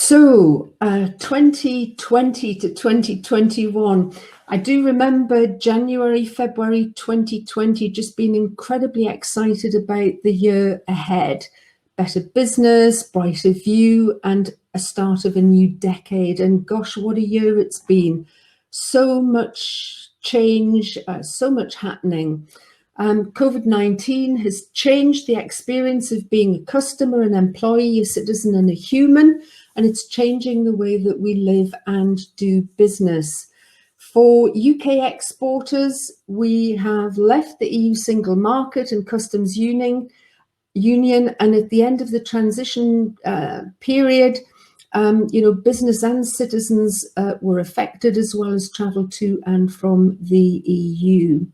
So 2020 to 2021, I do remember January, February 2020, just being incredibly excited about the year ahead. Better business, brighter view, and a start of a new decade. And gosh, what a year it's been. So much change, so much happening. COVID-19 has changed the experience of being a customer, an employee, a citizen, and a human, and it's changing the way that we live and do business. For UK exporters, we have left the EU single market and customs union, and at the end of the transition period, business and citizens were affected, as well as travel to and from the EU.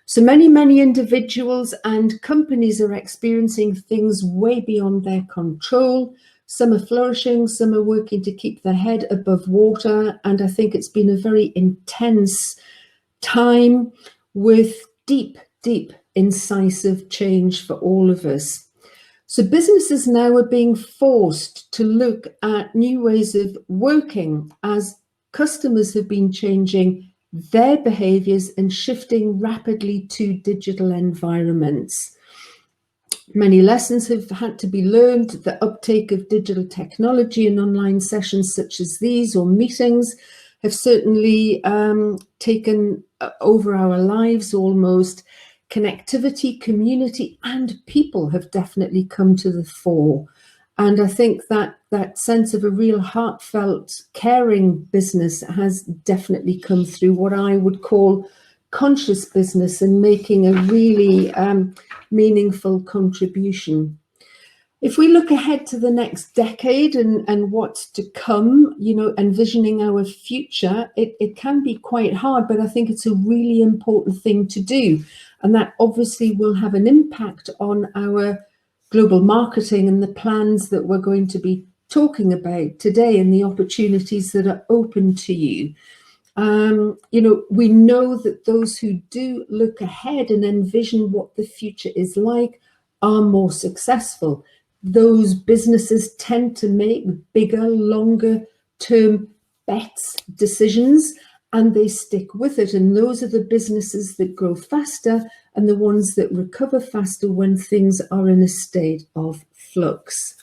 So many individuals and companies are experiencing things way beyond their control. Some are flourishing, some are working to keep their head above water. And I think it's been a very intense time with deep, incisive change for all of us. So businesses now are being forced to look at new ways of working as customers have been changing their behaviors and shifting rapidly to digital environments. Many lessons have had to be learned. The uptake of digital technology and online sessions such as these or meetings have certainly taken over our lives almost. Connectivity, community, and people have definitely come to the fore. And I think that sense of a real heartfelt, caring business has definitely come through, what I would call conscious business, and making a really meaningful contribution. If we look ahead to the next decade and what's to come, envisioning our future, it can be quite hard, but I think it's a really important thing to do. And that obviously will have an impact on our global marketing and the plans that we're going to be talking about today and the opportunities that are open to you. We know that those who do look ahead and envision what the future is like are more successful. Those businesses tend to make bigger, longer term bets, decisions, and they stick with it. And those are the businesses that grow faster and the ones that recover faster when things are in a state of flux.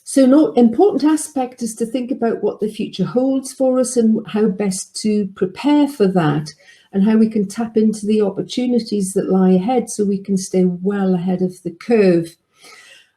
So an important aspect is to think about what the future holds for us and how best to prepare for that, and how we can tap into the opportunities that lie ahead so we can stay well ahead of the curve.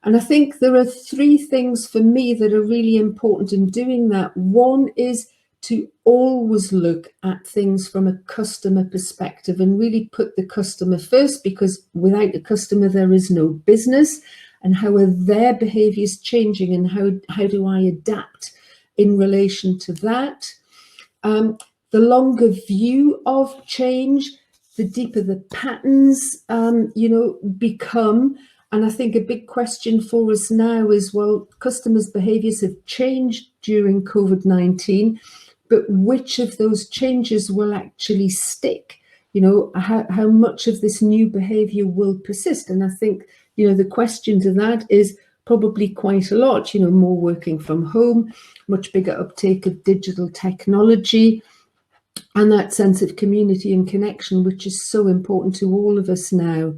And I think there are three things for me that are really important in doing that. One is to always look at things from a customer perspective and really put the customer first, because without the customer, there is no business. And how are their behaviors changing, and how do I adapt in relation to that? The longer view of change, the deeper the patterns, become. And I think a big question for us now is, well, customers' behaviors have changed during COVID-19, but which of those changes will actually stick? How much of this new behavior will persist? And I think, the question to that is probably quite a lot, more working from home, much bigger uptake of digital technology, and that sense of community and connection, which is so important to all of us now.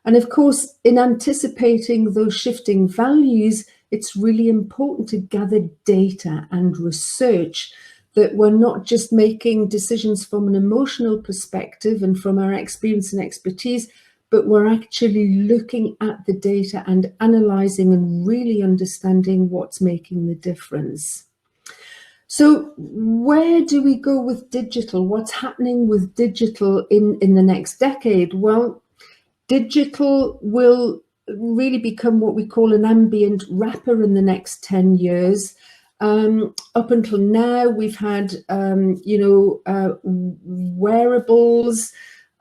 And of course, in anticipating those shifting values, it's really important to gather data and research, that we're not just making decisions from an emotional perspective and from our experience and expertise, but we're actually looking at the data and analysing and really understanding what's making the difference. So where do we go with digital? What's happening with digital in the next decade? Well, digital will really become what we call an ambient wrapper in the next 10 years. Up until now, we've had, wearables,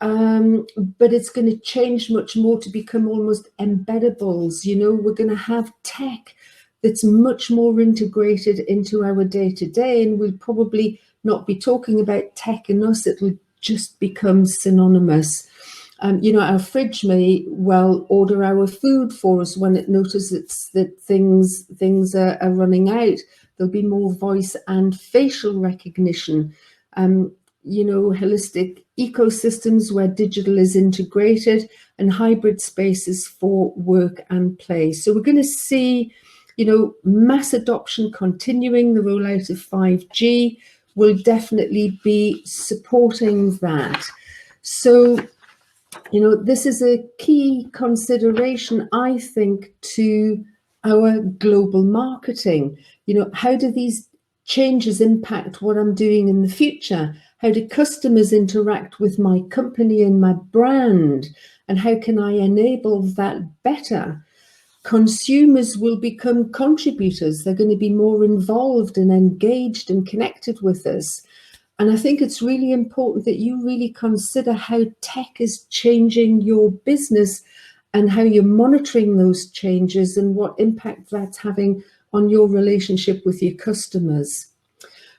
but it's going to change much more to become almost embeddables. We're going to have tech that's much more integrated into our day-to-day, and we'll probably not be talking about tech and us. It'll just become synonymous. Our fridge may well order our food for us when it notices that things are running out. There'll be more voice and facial recognition, holistic ecosystems where digital is integrated, and hybrid spaces for work and play. So we're going to see, mass adoption continuing. The rollout of 5G will definitely be supporting that. So, this is a key consideration, I think, to our global marketing. How do these changes impact what I'm doing in the future? How do customers interact with my company and my brand? And how can I enable that better? Consumers will become contributors. They're going to be more involved and engaged and connected with us. And I think it's really important that you really consider how tech is changing your business and how you're monitoring those changes and what impact that's having on your relationship with your customers.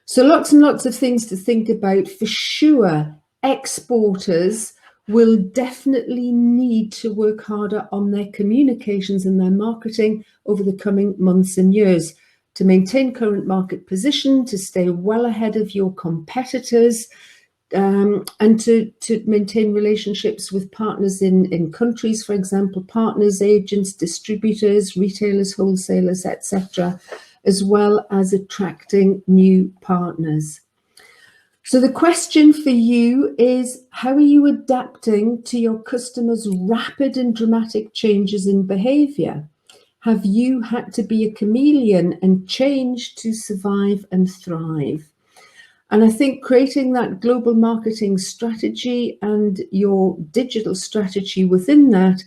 So lots and lots of things to think about. For sure, exporters will definitely need to work harder on their communications and their marketing over the coming months and years to maintain current market position, to stay well ahead of your competitors, and to maintain relationships with partners in countries, for example, partners, agents, distributors, retailers, wholesalers, etc., as well as attracting new partners. So the question for you is, how are you adapting to your customers' rapid and dramatic changes in behavior? Have you had to be a chameleon and change to survive and thrive? And I think creating that global marketing strategy and your digital strategy within that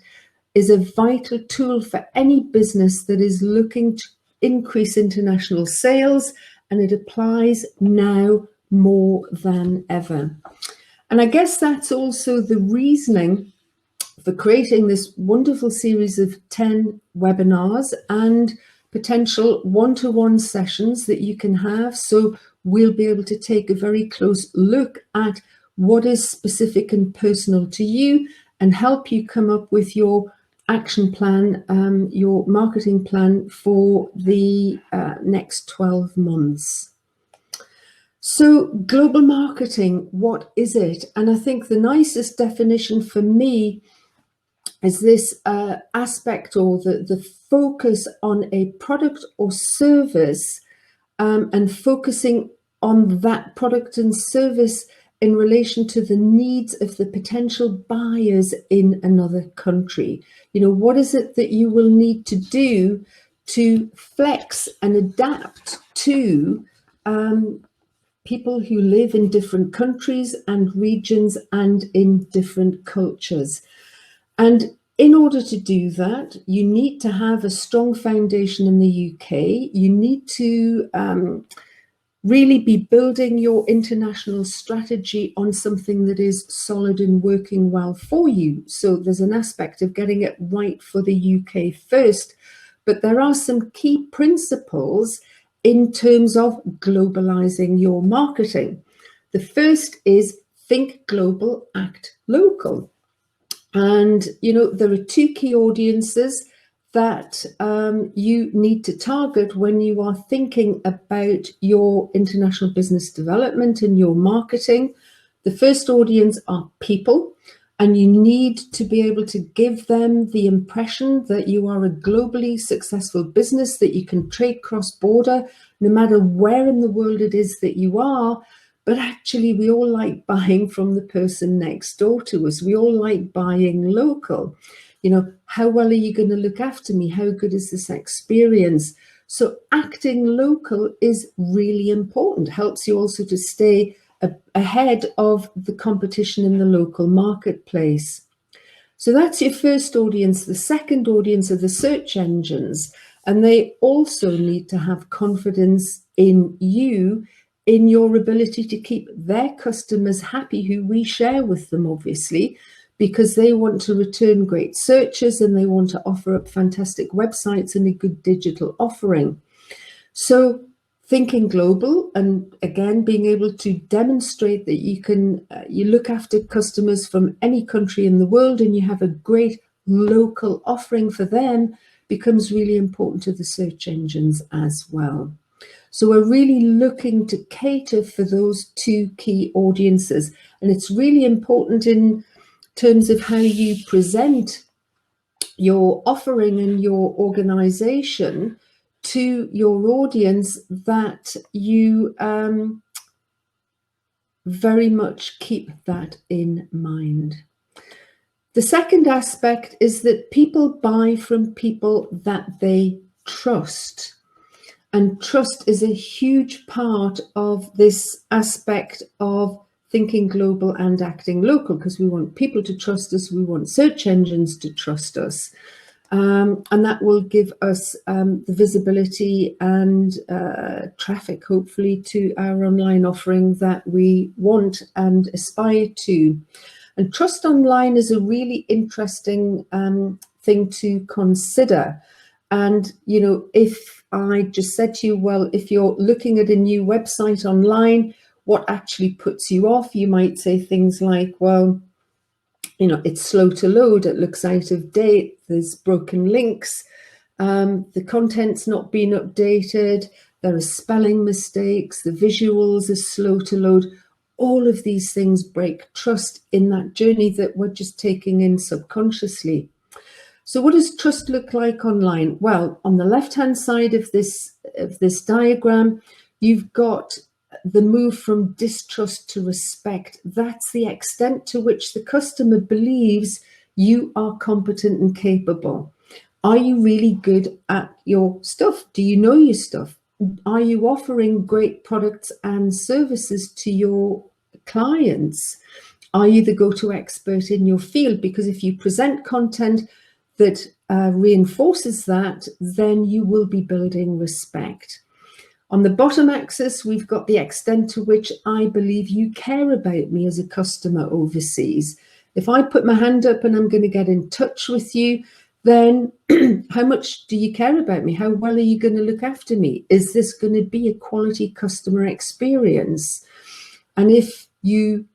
is a vital tool for any business that is looking to increase international sales, and it applies now more than ever. And I guess that's also the reasoning for creating this wonderful series of 10 webinars and potential one-to-one sessions that you can have. So we'll be able to take a very close look at what is specific and personal to you and help you come up with your action plan, your marketing plan for the next 12 months. So global marketing, what is it? And I think the nicest definition for me is this aspect, or the focus on a product or service, and focusing on that product and service in relation to the needs of the potential buyers in another country. What is it that you will need to do to flex and adapt to people who live in different countries and regions and in different cultures? And in order to do that, you need to have a strong foundation in the UK. You need to really be building your international strategy on something that is solid and working well for you. So there's an aspect of getting it right for the UK first, but there are some key principles in terms of globalizing your marketing. The first is think global, act local. And, there are two key audiences that you need to target when you are thinking about your international business development and your marketing. The first audience are people, and you need to be able to give them the impression that you are a globally successful business, that you can trade cross-border, no matter where in the world it is that you are. But actually, we all like buying from the person next door to us. We all like buying local. How well are you going to look after me? How good is this experience? So acting local is really important. Helps you also to stay ahead of the competition in the local marketplace. So that's your first audience. The second audience are the search engines, and they also need to have confidence in you, in your ability to keep their customers happy, who we share with them, obviously, because they want to return great searches and they want to offer up fantastic websites and a good digital offering. So thinking global, and again, being able to demonstrate that you can, you look after customers from any country in the world and you have a great local offering for them, becomes really important to the search engines as well. So we're really looking to cater for those two key audiences. And it's really important in terms of how you present your offering and your organization to your audience that you very much keep that in mind. The second aspect is that people buy from people that they trust. And trust is a huge part of this aspect of thinking global and acting local, because we want people to trust us, we want search engines to trust us. And that will give us the visibility and traffic, hopefully, to our online offering that we want and aspire to. And trust online is a really interesting thing to consider. And, you know, if I just said to you, well, if you're looking at a new website online, what actually puts you off? You might say things like, well, you know, it's slow to load, it looks out of date, there's broken links, the content's not been updated, there are spelling mistakes, the visuals are slow to load. All of these things break trust in that journey that we're just taking in subconsciously. So what does trust look like online? Well, on the left-hand side of this diagram, you've got the move from distrust to respect. That's the extent to which the customer believes you are competent and capable. Are you really good at your stuff? Do you know your stuff? Are you offering great products and services to your clients? Are you the go-to expert in your field? Because if you present content that reinforces that, then you will be building respect. On the bottom axis, we've got the extent to which I believe you care about me as a customer overseas. If I put my hand up and I'm going to get in touch with you, then how much do you care about me? How well are you going to look after me? Is this going to be a quality customer experience? And if you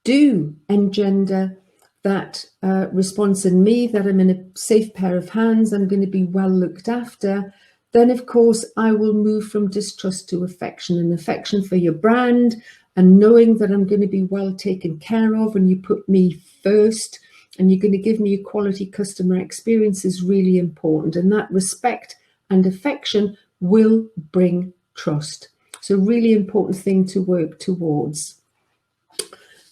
do engender that response in me, that I'm in a safe pair of hands, I'm going to be well looked after, then of course I will move from distrust to affection, and affection for your brand, and knowing that I'm going to be well taken care of and you put me first and you're going to give me a quality customer experience is really important. And that respect and affection will bring trust. So really important thing to work towards.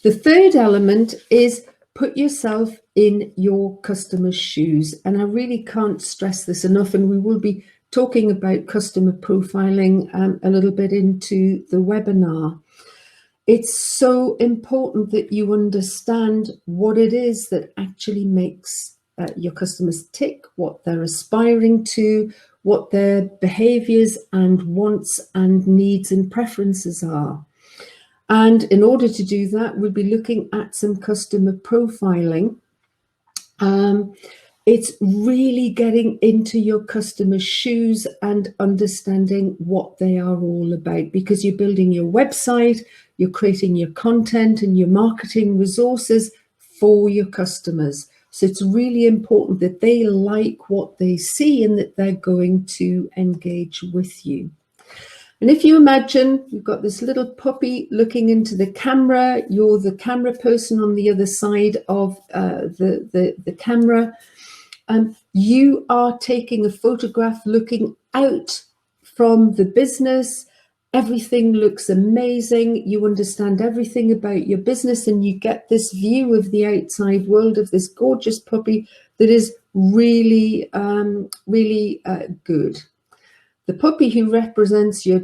The third element is put yourself in your customer's shoes. And I really can't stress this enough. And we will be talking about customer profiling a little bit into the webinar. It's so important that you understand what it is that actually makes your customers tick, what they're aspiring to, what their behaviors and wants and needs and preferences are. And in order to do that, we'll be looking at some customer profiling. It's really getting into your customer's shoes and understanding what they are all about, because you're building your website, you're creating your content and your marketing resources for your customers. So it's really important that they like what they see and that they're going to engage with you. And if you imagine you've got this little puppy looking into the camera, you're the camera person on the other side of the camera, and you are taking a photograph looking out from the business. Everything looks amazing. You understand everything about your business and you get this view of the outside world of this gorgeous puppy that is really, really good. The puppy who represents your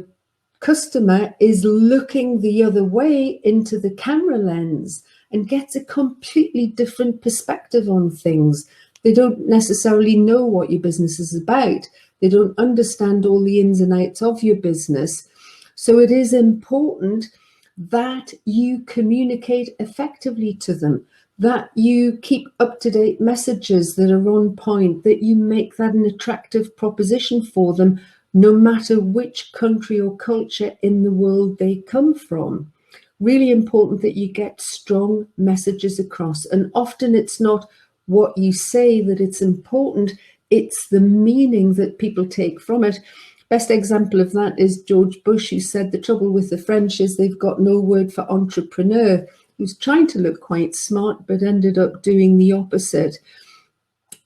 customer is looking the other way into the camera lens and gets a completely different perspective on things. They don't necessarily know what your business is about. They don't understand all the ins and outs of your business. So it is important that you communicate effectively to them, that you keep up-to-date messages that are on point, that you make that an attractive proposition for them, no matter which country or culture in the world they come from. Really important that you get strong messages across. And often it's not what you say that it's important, it's the meaning that people take from it. best example of that is George Bush, who said the trouble with the French is they've got no word for entrepreneur. He was trying to look quite smart, but ended up doing the opposite.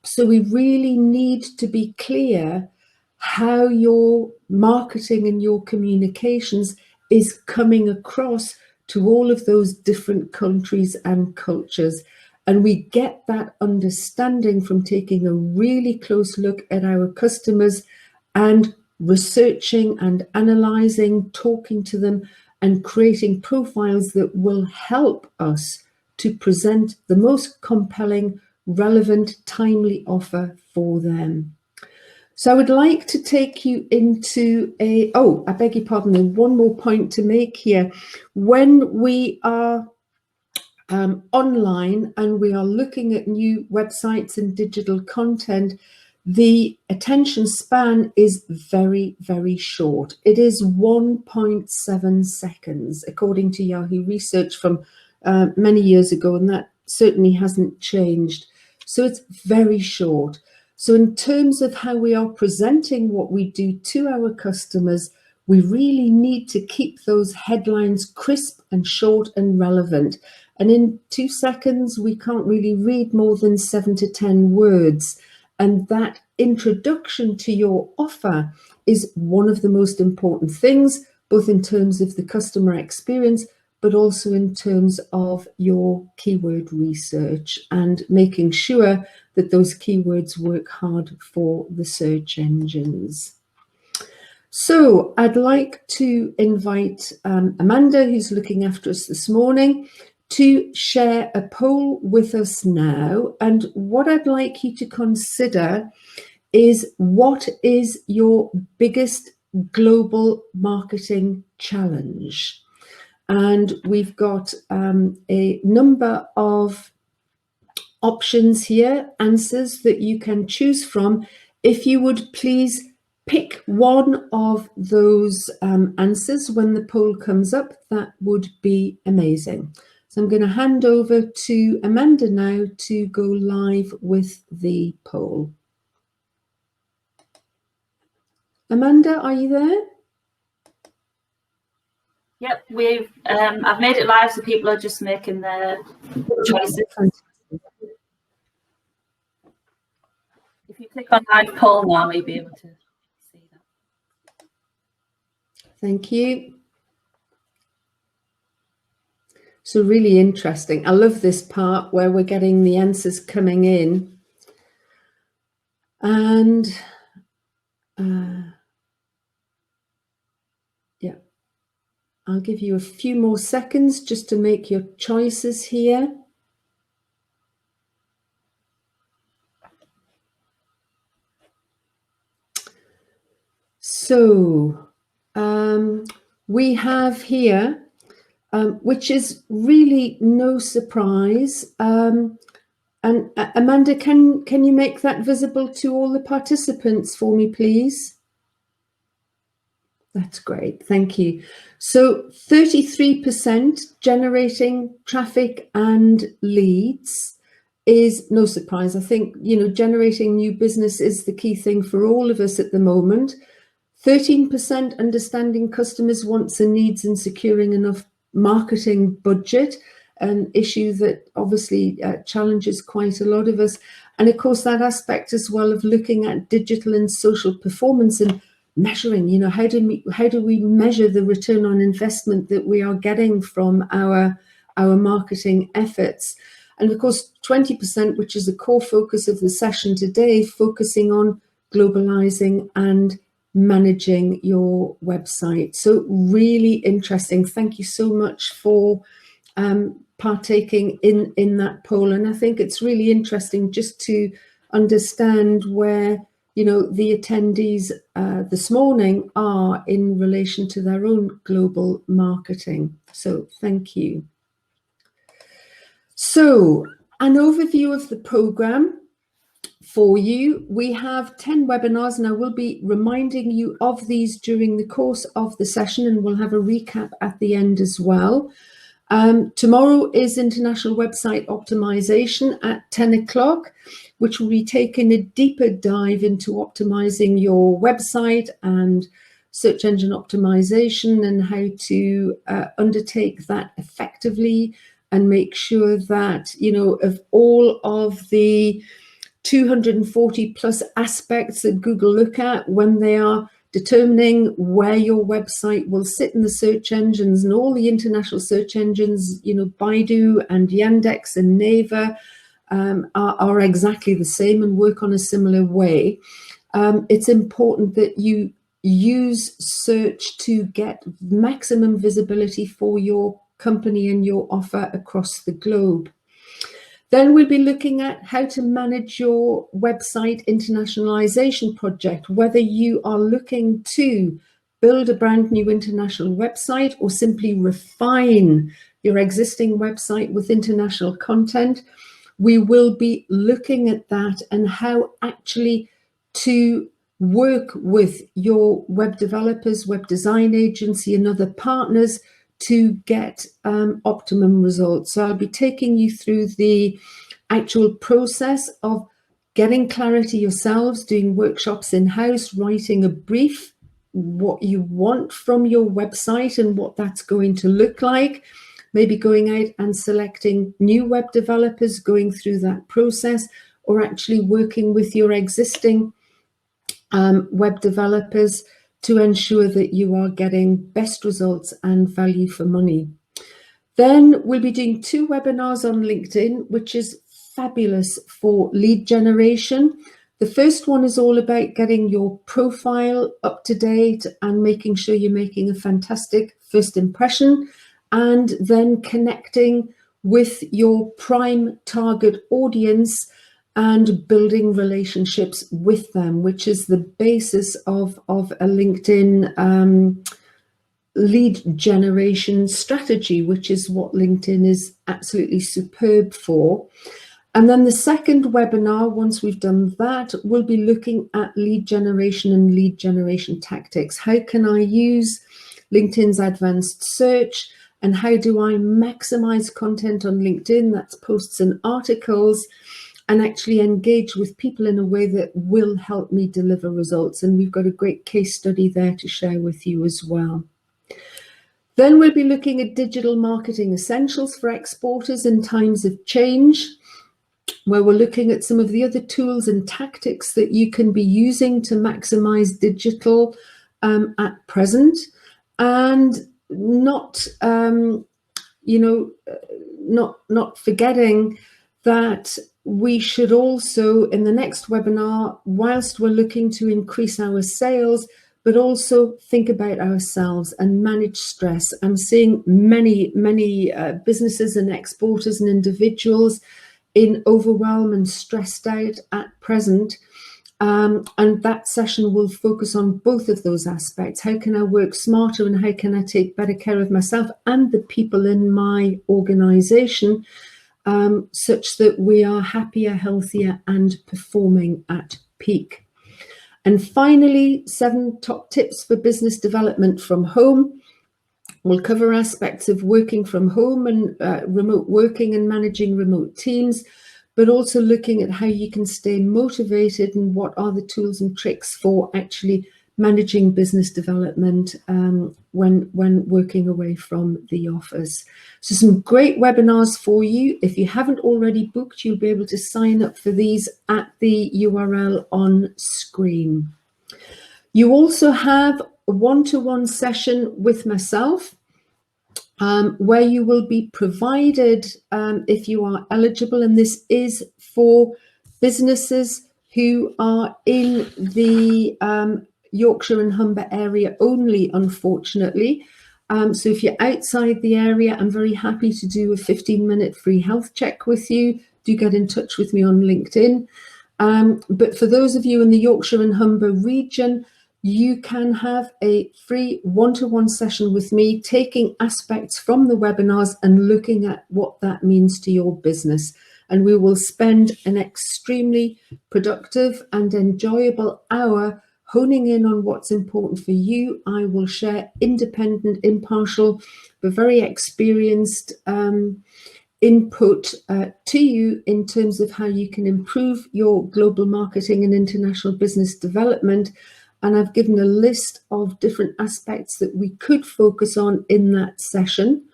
So we really need to be clear how your marketing and your communications is coming across to all of those different countries and cultures. And we get that understanding from taking a really close look at our customers and researching and analysing, talking to them, and creating profiles that will help us to present the most compelling, relevant, timely offer for them. So I would like to take you into I beg your pardon, there's one more point to make here. When we are online and we are looking at new websites and digital content, the attention span is very, very short. It is 1.7 seconds, according to Yahoo research from many years ago, and that certainly hasn't changed. So it's very short. So in terms of how we are presenting what we do to our customers, we really need to keep those headlines crisp and short and relevant. And in 2 seconds, we can't really read more than 7 to 10 words. And that introduction to your offer is one of the most important things, both in terms of the customer experience, but also in terms of your keyword research and making sure that those keywords work hard for the search engines. So I'd like to invite Amanda, who's looking after us this morning, to share a poll with us now. And what I'd like you to consider is, what is your biggest global marketing challenge? And we've got a number of options here, answers that you can choose from. If you would please pick one of those answers when the poll comes up, that would be amazing. So I'm going to hand over to Amanda now to go live with the poll. Amanda, are you there? Yep, I've made it live, so people are just making their choices. If you click on live poll now, you'll be able to see that. Thank you. So really interesting. I love this part where we're getting the answers coming in. And yeah, I'll give you a few more seconds just to make your choices here. So we have here, which is really no surprise. And Amanda, can you make that visible to all the participants for me, please? That's great, thank you. So 33% generating traffic and leads is no surprise. I think, generating new business is the key thing for all of us at the moment. 13% understanding customers' wants and needs and securing enough marketing budget, an issue that obviously challenges quite a lot of us. And of course, that aspect as well of looking at digital and social performance and measuring, how do we measure the return on investment that we are getting from our marketing efforts. And of course, 20%, which is the core focus of the session today, focusing on globalizing and managing your website. So really interesting. Thank you so much for partaking in that poll. And I think it's really interesting just to understand where the attendees this morning are in relation to their own global marketing. So thank you. So an overview of the program for you. We have 10 webinars, and I will be reminding you of these during the course of the session, and we'll have a recap at the end as well. Tomorrow is International Website Optimization at 10 o'clock, which will be taking a deeper dive into optimizing your website and search engine optimization and how to undertake that effectively and make sure that, you know, of all of the 240 plus aspects that Google look at when they are determining where your website will sit in the search engines, and all the international search engines, you know, Baidu and Yandex and Naver are exactly the same and work on a similar way. It's important that you use search to get maximum visibility for your company and your offer across the globe. Then we'll be looking at how to manage your website internationalization project, whether you are looking to build a brand new international website or simply refine your existing website with international content. We will be looking at that and how actually to work with your web developers, web design agency, and other partners to get optimum results. So I'll be taking you through the actual process of getting clarity yourselves, doing workshops in-house, writing a brief, what you want from your website and what that's going to look like, maybe going out and selecting new web developers, going through that process, or actually working with your existing web developers to ensure that you are getting best results and value for money. Then we'll be doing 2 webinars on LinkedIn, which is fabulous for lead generation. The first one is all about getting your profile up to date and making sure you're making a fantastic first impression, and then connecting with your prime target audience and building relationships with them, which is the basis of a LinkedIn lead generation strategy, which is what LinkedIn is absolutely superb for. And then the second webinar, once we've done that, we'll be looking at lead generation and lead generation tactics. How can I use LinkedIn's advanced search, and how do I maximize content on LinkedIn, that's posts and articles, and actually engage with people in a way that will help me deliver results. And we've got a great case study there to share with you as well. Then we'll be looking at digital marketing essentials for exporters in times of change, where we're looking at some of the other tools and tactics that you can be using to maximize digital at present, and not forgetting that we should also, in the next webinar, whilst we're looking to increase our sales, but also think about ourselves and manage stress. I'm seeing many businesses and exporters and individuals in overwhelm and stressed out at present. And that session will focus on both of those aspects. How can I work smarter, and how can I take better care of myself and the people in my organization, such that we are happier, healthier, and performing at peak. And finally, 7 top tips for business development from home. We'll cover aspects of working from home and remote working and managing remote teams, but also looking at how you can stay motivated and what are the tools and tricks for actually managing business development when working away from the office. So some great webinars for you. If you haven't already booked, you'll be able to sign up for these at the URL on screen. You also have a one-to-one session with myself, where you will be provided, if you are eligible, and this is for businesses who are in the Yorkshire and Humber area only, unfortunately. So if you're outside the area, I'm very happy to do a 15-minute free health check with you. Do get in touch with me on LinkedIn. But for those of you in the Yorkshire and Humber region, you can have a free one-to-one session with me, taking aspects from the webinars and looking at what that means to your business. And we will spend an extremely productive and enjoyable hour honing in on what's important for you. I will share independent, impartial, but very experienced input to you in terms of how you can improve your global marketing and international business development, and I've given a list of different aspects that we could focus on in that session.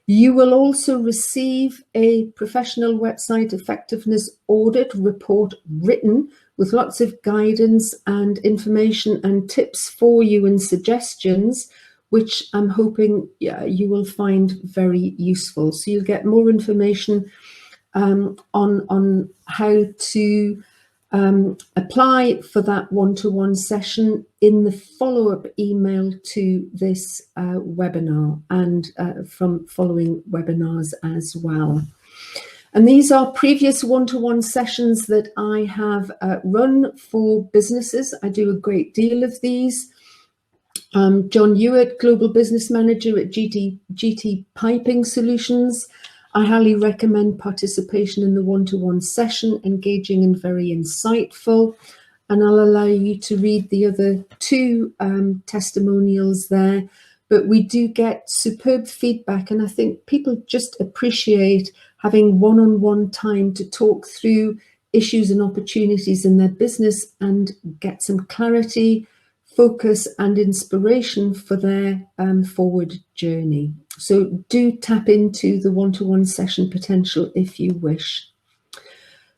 You will also receive a professional website effectiveness audit report written with lots of guidance and information and tips for you and suggestions, which I'm hoping you will find very useful. So you'll get more information on how to apply for that one-to-one session in the follow-up email to this webinar and from following webinars as well. And these are previous one-to-one sessions that I have run for businesses. I do a great deal of these. John Hewitt, Global Business Manager at GT Piping Solutions. I highly recommend participation in the one-to-one session, engaging and very insightful. And I'll allow you to read the other two testimonials there. But we do get superb feedback, and I think people just appreciate having one-on-one time to talk through issues and opportunities in their business and get some clarity, focus and inspiration for their forward journey. So do tap into the one-to-one session potential if you wish.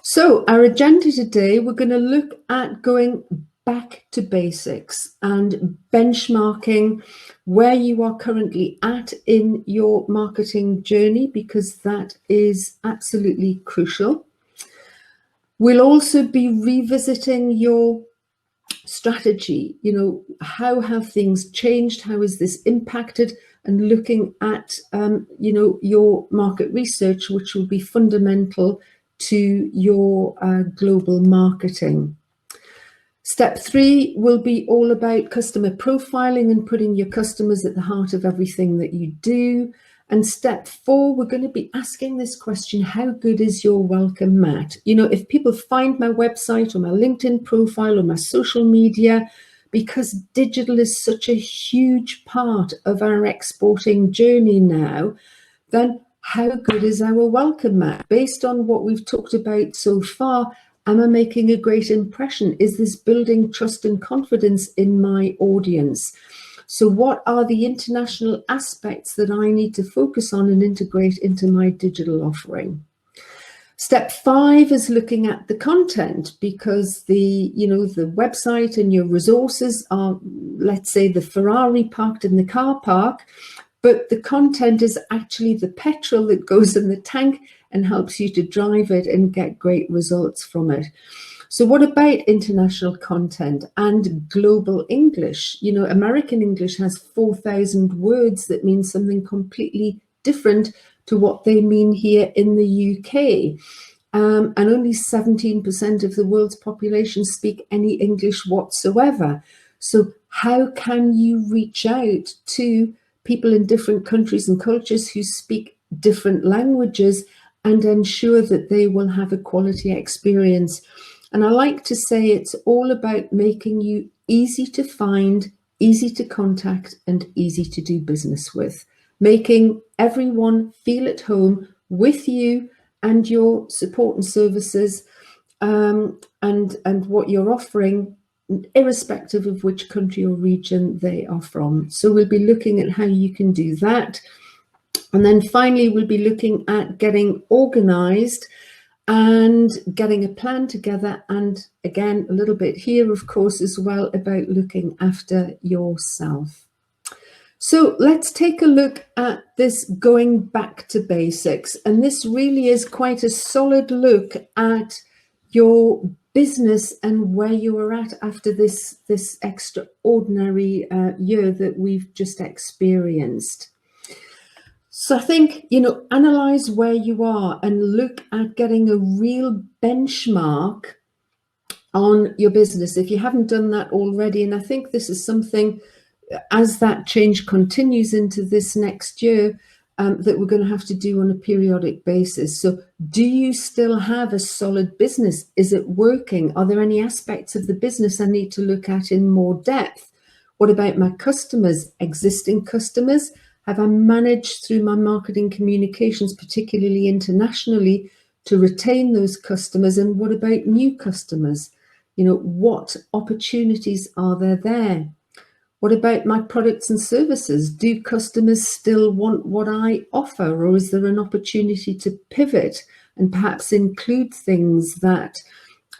So our agenda today, we're going to look at going back to basics and benchmarking where you are currently at in your marketing journey, because that is absolutely crucial. We'll also be revisiting your strategy. You know, how have things changed? How has this impacted? And looking at, you know, your market research, which will be fundamental to your global marketing. Step 3 will be all about customer profiling and putting your customers at the heart of everything that you do. And step 4, we're going to be asking this question: how good is your welcome mat? You know, if people find my website or my LinkedIn profile or my social media, because digital is such a huge part of our exporting journey now, then how good is our welcome mat? Based on what we've talked about so far, am I making a great impression? Is this building trust and confidence in my audience? So what are the international aspects that I need to focus on and integrate into my digital offering? Step 5 is looking at the content, because the website and your resources are, let's say, the Ferrari parked in the car park, but the content is actually the petrol that goes in the tank and helps you to drive it and get great results from it. So what about international content and global English? You know, American English has 4,000 words that mean something completely different to what they mean here in the UK. And only 17% of the world's population speak any English whatsoever. So how can you reach out to people in different countries and cultures who speak different languages and ensure that they will have a quality experience? And I like to say it's all about making you easy to find, easy to contact, and easy to do business with, making everyone feel at home with you and your support and services and what you're offering, irrespective of which country or region they are from. So we'll be looking at how you can do that. And then finally, we'll be looking at getting organized and getting a plan together. And again, a little bit here, of course, as well, about looking after yourself. So let's take a look at this going back to basics. And this really is quite a solid look at your business and where you are at after this extraordinary year that we've just experienced. So I think, you know, analyze where you are and look at getting a real benchmark on your business if you haven't done that already. And I think this is something, as that change continues into this next year, that we're going to have to do on a periodic basis. So do you still have a solid business? Is it working? Are there any aspects of the business I need to look at in more depth? What about my customers, existing customers? Have I managed through my marketing communications, particularly internationally, to retain those customers? And what about new customers? You know, what opportunities are there? What about my products and services? Do customers still want what I offer, or is there an opportunity to pivot and perhaps include things that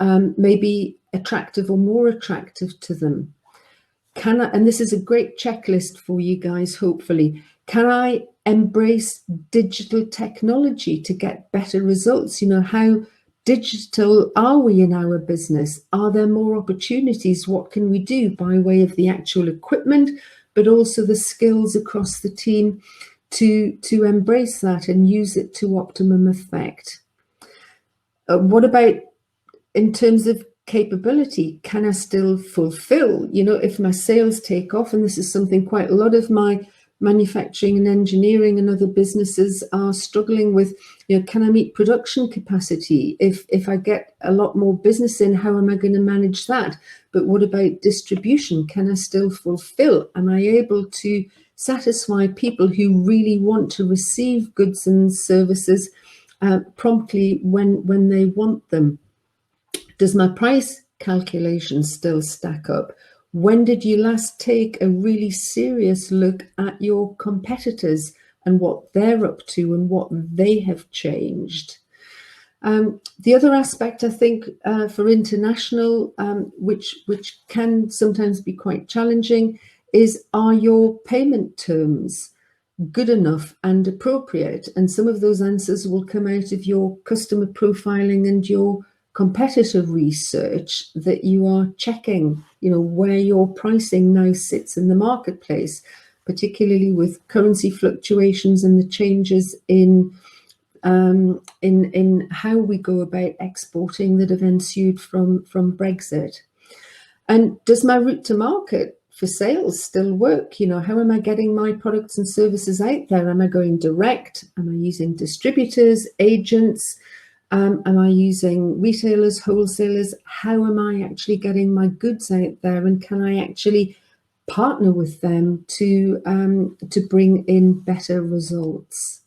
may be attractive or more attractive to them? Can I, and this is a great checklist for you guys, hopefully, can I embrace digital technology to get better results? You know, how digital are we in our business? Are there more opportunities? What can we do by way of the actual equipment, but also the skills across the team to embrace that and use it to optimum effect? What about in terms of capability? Can I still fulfill? You know, if my sales take off, and this is something quite a lot of my manufacturing and engineering and other businesses are struggling with, you know, can I meet production capacity? If I get a lot more business in, how am I going to manage that? But what about distribution? Can I still fulfill? Am I able to satisfy people who really want to receive goods and services promptly when they want them? Does my price calculation still stack up? When did you last take a really serious look at your competitors and what they're up to and what they have changed? The other aspect, I think, for international, which can sometimes be quite challenging, is, are your payment terms good enough and appropriate? And some of those answers will come out of your customer profiling and your competitor research that you are checking, you know, where your pricing now sits in the marketplace, particularly with currency fluctuations and the changes in how we go about exporting that have ensued from Brexit. And does my route to market for sales still work? You know, how am I getting my products and services out there? Am I going direct? Am I using distributors, agents? Am I using retailers, wholesalers? How am I actually getting my goods out there? And can I actually partner with them to bring in better results?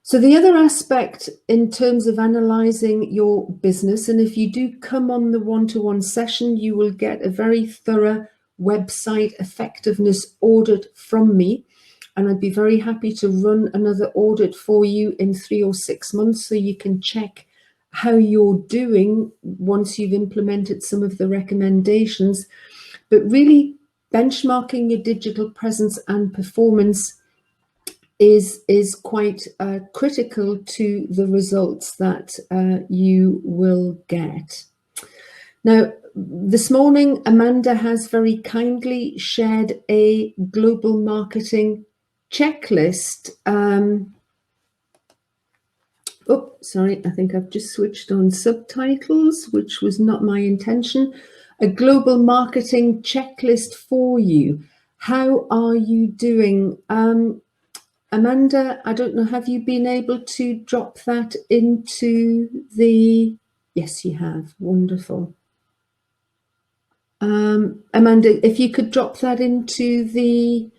So the other aspect in terms of analysing your business, and if you do come on the one-to-one session, you will get a very thorough website effectiveness audit from me. And I'd be very happy to run another audit for you in 3 or 6 months so you can check how you're doing once you've implemented some of the recommendations. But really, benchmarking your digital presence and performance is quite critical to the results that you will get. Now, this morning, Amanda has very kindly shared a global marketing checklist. Oh, sorry, I think I've just switched on subtitles, which was not my intention. A global marketing checklist for you. How are you doing? Amanda, I don't know, have you been able to drop that into the... Yes, you have. Wonderful. Amanda, if you could drop that into the...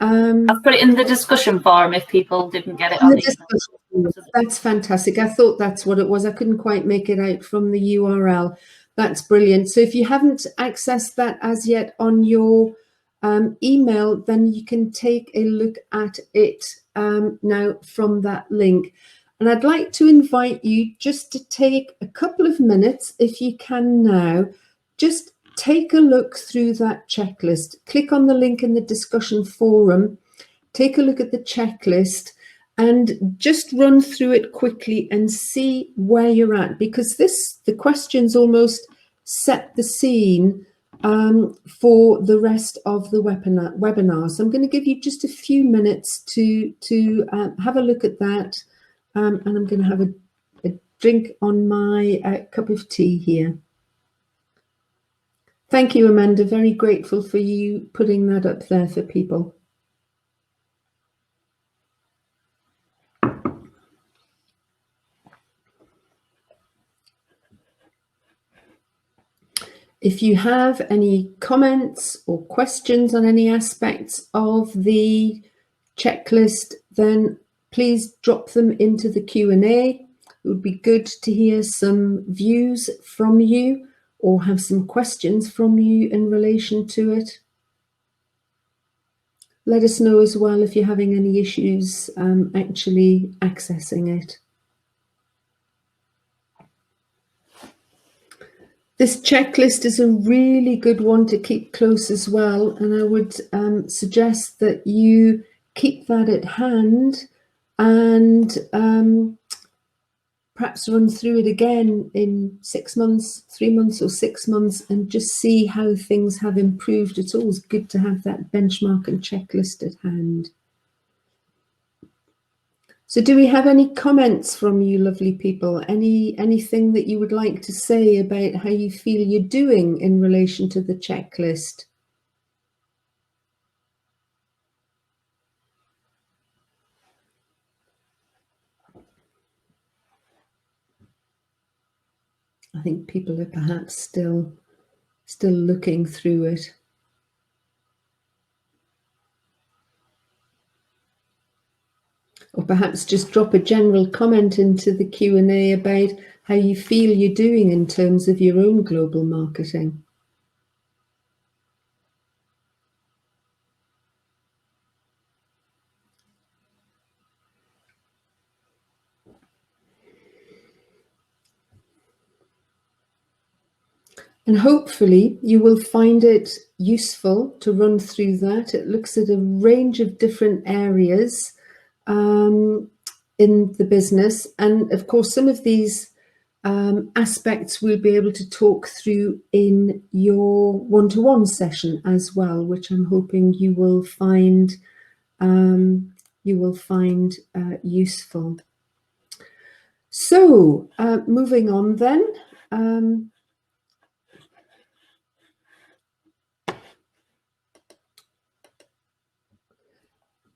I've put it in the discussion forum if people didn't get it on the email. That's fantastic. I thought that's what it was. I couldn't quite make it out from the URL. That's brilliant. So if you haven't accessed that as yet on your email, then you can take a look at it now from that link. And I'd like to invite you just to take a couple of minutes, if you can now, just take a look through that checklist. Click on the link in the discussion forum, take a look at the checklist and just run through it quickly and see where you're at, because the questions almost set the scene for the rest of the webinar. So I'm going to give you just a few minutes to have a look at that, and I'm going to have a drink on my cup of tea here. Thank you, Amanda. Very grateful for you putting that up there for people. If you have any comments or questions on any aspects of the checklist, then please drop them into the Q&A. It would be good to hear some views from you. or have some questions from you in relation to it. Let us know as well if you're having any issues actually accessing it. This checklist is a really good one to keep close as well, and I would suggest that you keep that at hand and perhaps run through it again in 6 months, 3 months or 6 months, and just see how things have improved. It's always good to have that benchmark and checklist at hand. So do we have any comments from you lovely people? Anything that you would like to say about how you feel you're doing in relation to the checklist? I think people are perhaps still looking through it. Or perhaps just drop a general comment into the Q&A about how you feel you're doing in terms of your own global marketing. And hopefully you will find it useful to run through that. It looks at a range of different areas in the business. And of course, some of these aspects we'll be able to talk through in your one-to-one session as well, which I'm hoping you will find useful. So moving on then.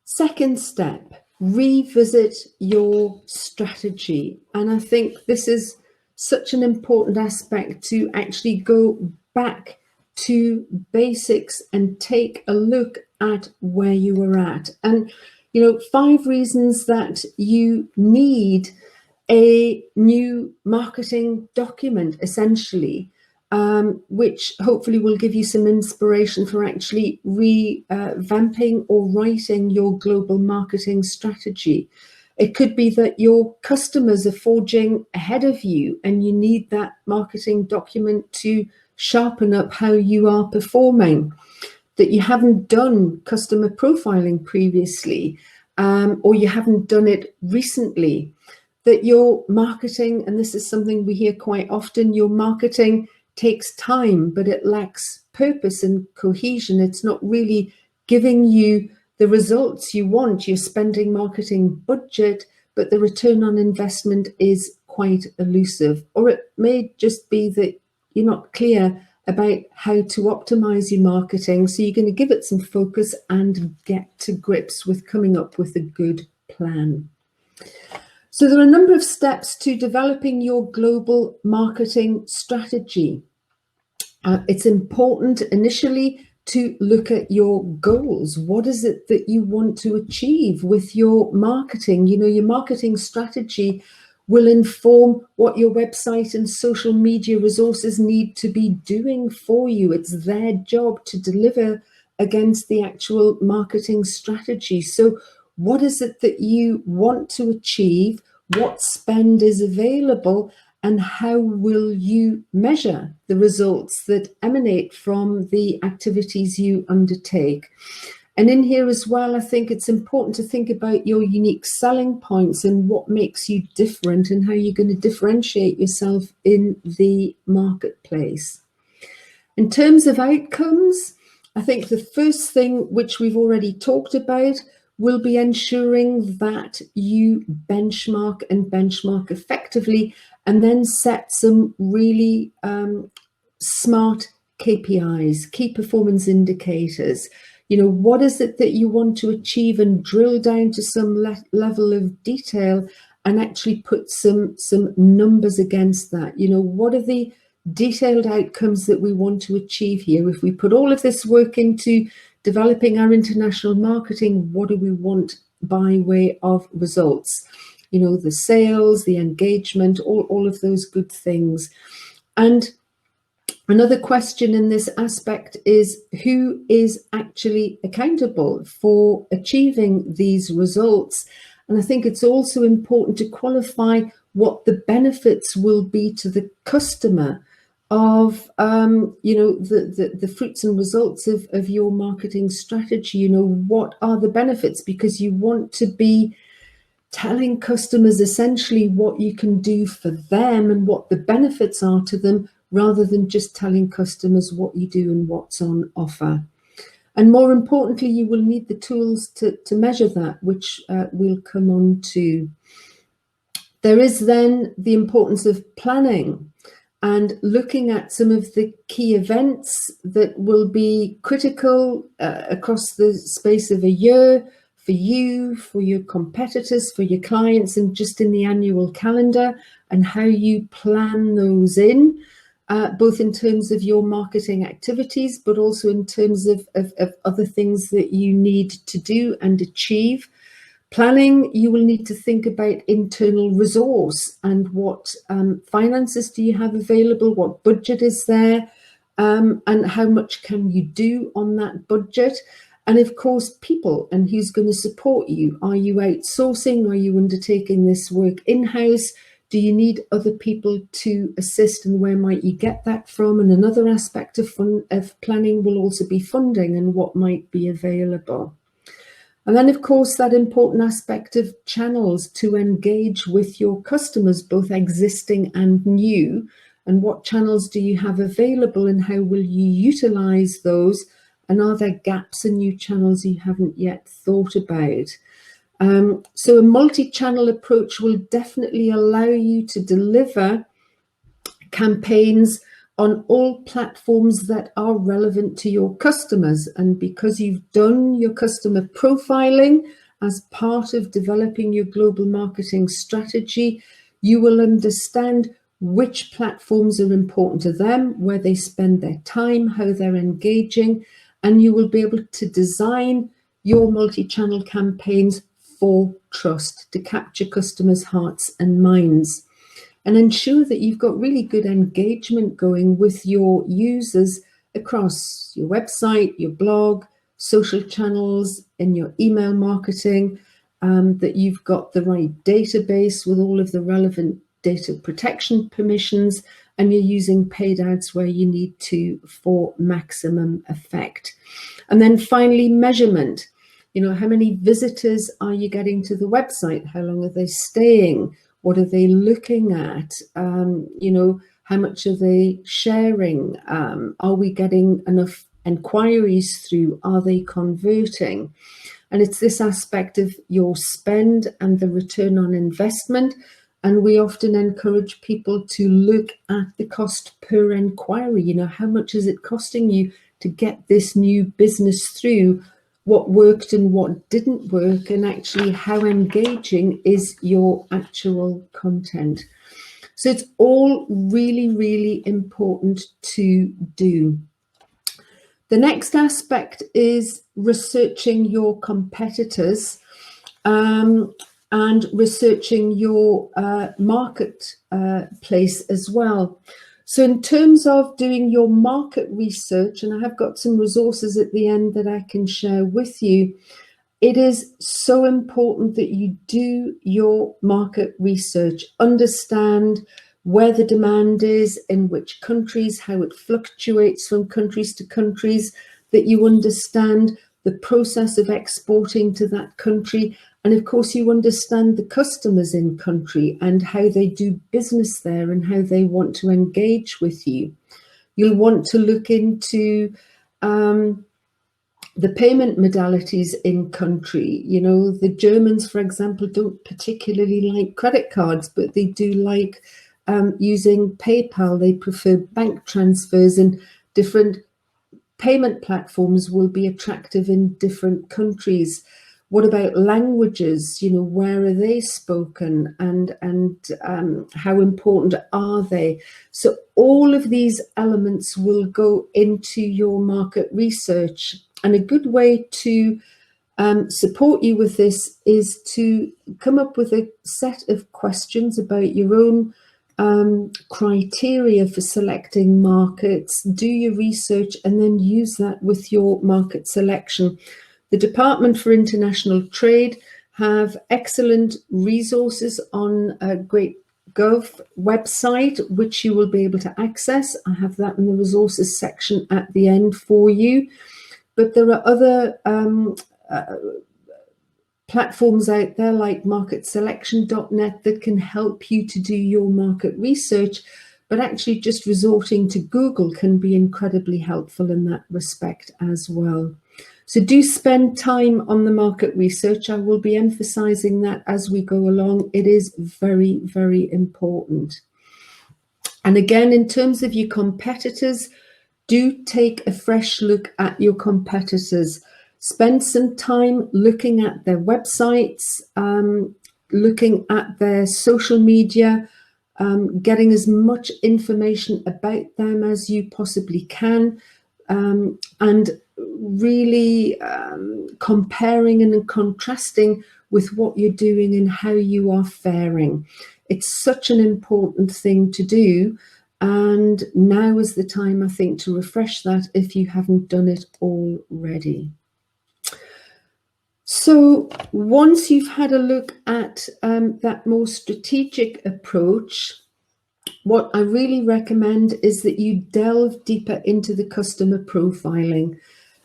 Second step, revisit your strategy. And I think this is such an important aspect, to actually go back to basics and take a look at where you were at. And, 5 reasons that you need a new marketing document, essentially, which hopefully will give you some inspiration for actually revamping or writing your global marketing strategy. It could be that your customers are forging ahead of you and you need that marketing document to sharpen up how you are performing, that you haven't done customer profiling previously, or you haven't done it recently, that your marketing, and this is something we hear quite often, your marketing takes time, but it lacks purpose and cohesion. It's not really giving you the results you want. You're spending marketing budget, but the return on investment is quite elusive. Or it may just be that you're not clear about how to optimize your marketing. So you're going to give it some focus and get to grips with coming up with a good plan. So there are a number of steps to developing your global marketing strategy. It's important initially to look at your goals. What is it that you want to achieve with your marketing? Your marketing strategy will inform what your website and social media resources need to be doing for you. It's their job to deliver against the actual marketing strategy. So what is it that you want to achieve? What spend is available? And how will you measure the results that emanate from the activities you undertake? And in here as well, I think it's important to think about your unique selling points and what makes you different and how you're going to differentiate yourself in the marketplace. In terms of outcomes, I think the first thing, which we've already talked about, will be ensuring that you benchmark effectively, and then set some really smart KPIs, key performance indicators. What is it that you want to achieve, and drill down to some level of detail and actually put some numbers against that. What are the detailed outcomes that we want to achieve here? If we put all of this work into developing our international marketing, what do we want by way of results? The sales, the engagement, all of those good things. And Another question in this aspect is, who is actually accountable for achieving these results? And I think it's also important to qualify what the benefits will be to the customer of the fruits and results of your marketing strategy. What are the benefits? Because you want to be telling customers essentially what you can do for them and what the benefits are to them, rather than just telling customers what you do and what's on offer. And more importantly, you will need the tools to measure that, which we'll come on to. There is then the importance of planning and looking at some of the key events that will be critical across the space of a year for you, for your competitors, for your clients, and just in the annual calendar, and how you plan those in, both in terms of your marketing activities, but also in terms of other things that you need to do and achieve. Planning, you will need to think about internal resource and what finances do you have available, what budget is there, and how much can you do on that budget. And of course, people and who's going to support you. Are you outsourcing? Are you undertaking this work in-house? Do you need other people to assist, and where might you get that from? And another aspect of planning will also be funding and what might be available. And then, of course, that important aspect of channels to engage with your customers, both existing and new, and what channels do you have available and how will you utilize those? And are there gaps in new channels you haven't yet thought about? So a multi-channel approach will definitely allow you to deliver campaigns on all platforms that are relevant to your customers. And because you've done your customer profiling as part of developing your global marketing strategy, you will understand which platforms are important to them, where they spend their time, how they're engaging, and you will be able to design your multi-channel campaigns for trust, to capture customers' hearts and minds, and ensure that you've got really good engagement going with your users across your website, your blog, social channels, in your email marketing, that you've got the right database with all of the relevant data protection permissions, and you're using paid ads where you need to for maximum effect. And then finally, measurement. How many visitors are you getting to the website? How long are they staying? What are they looking at? How much are they sharing? Are we getting enough inquiries through? Are they converting? And it's this aspect of your spend and the return on investment. And we often encourage people to look at the cost per inquiry. How much is it costing you to get this new business through? What worked and what didn't work, and actually how engaging is your actual content. So it's all really, really important to do. The next aspect is researching your competitors and researching your marketplace as well. So in terms of doing your market research, and I have got some resources at the end that I can share with you, it is so important that you do your market research, understand where the demand is, in which countries, how it fluctuates from countries to countries, that you understand the process of exporting to that country. And of course, you understand the customers in country and how they do business there and how they want to engage with you. You'll want to look into the payment modalities in country. The Germans, for example, don't particularly like credit cards, but they do like using PayPal. They prefer bank transfers, and different payment platforms will be attractive in different countries. What about languages? Where are they spoken, and how important are they? So all of these elements will go into your market research. And a good way to support you with this is to come up with a set of questions about your own criteria for selecting markets, do your research, and then use that with your market selection. The Department for International Trade have excellent resources on a great Gov website, which you will be able to access. I have that in the resources section at the end for you. But there are other platforms out there like marketselection.net that can help you to do your market research, but actually just resorting to Google can be incredibly helpful in that respect as well. So do spend time on the market research. I will be emphasizing that as we go along. It is very, very important. And again, in terms of your competitors, do take a fresh look at your competitors. Spend some time looking at their websites, looking at their social media, getting as much information about them as you possibly can, and really comparing and contrasting with what you're doing and how you are faring. It's such an important thing to do. And now is the time, I think, to refresh that if you haven't done it already. So once you've had a look at that more strategic approach, what I really recommend is that you delve deeper into the customer profiling.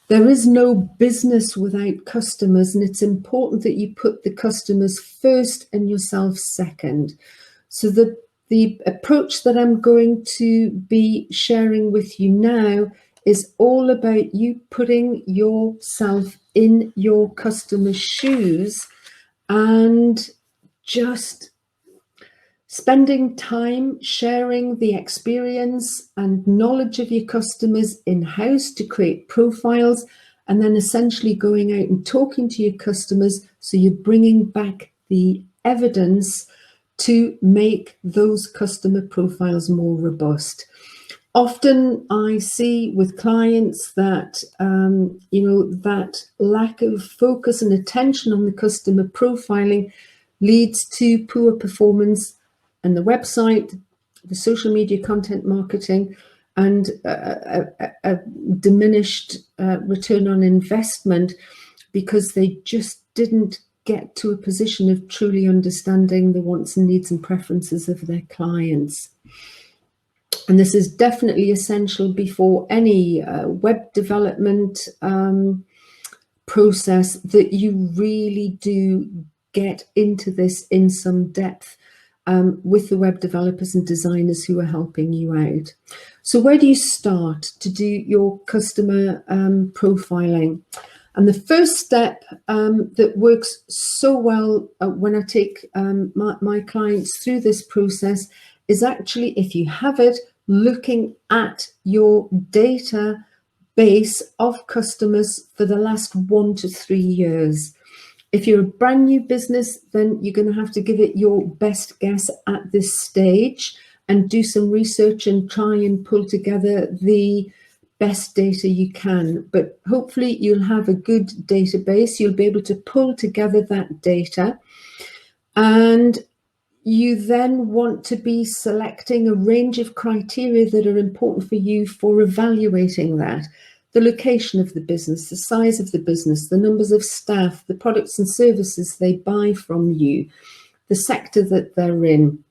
There is no business without customers, and it's important that you put the customers first and yourself second. So the approach that I'm going to be sharing with you now is all about you putting yourself in your customer's shoes and just spending time sharing the experience and knowledge of your customers in-house to create profiles, and then essentially going out and talking to your customers so you're bringing back the evidence to make those customer profiles more robust. Often I see with clients that, that lack of focus and attention on the customer profiling leads to poor performance on the website, the social media content marketing, and a diminished return on investment because they just didn't get to a position of truly understanding the wants and needs and preferences of their clients. And this is definitely essential before any web development process, that you really do get into this in some depth with the web developers and designers who are helping you out. So where do you start to do your customer profiling? And the first step that works so well when I take my clients through this process is actually, if you have it, looking at your database of customers for the last 1 to 3 years. If you're a brand new business, then you're going to have to give it your best guess at this stage and do some research and try and pull together the best data you can. But hopefully you'll have a good database. You'll be able to pull together that data, and you then want to be selecting a range of criteria that are important for you for evaluating that. The location of the business, the size of the business, the numbers of staff, the products and services they buy from you, the sector that they're in.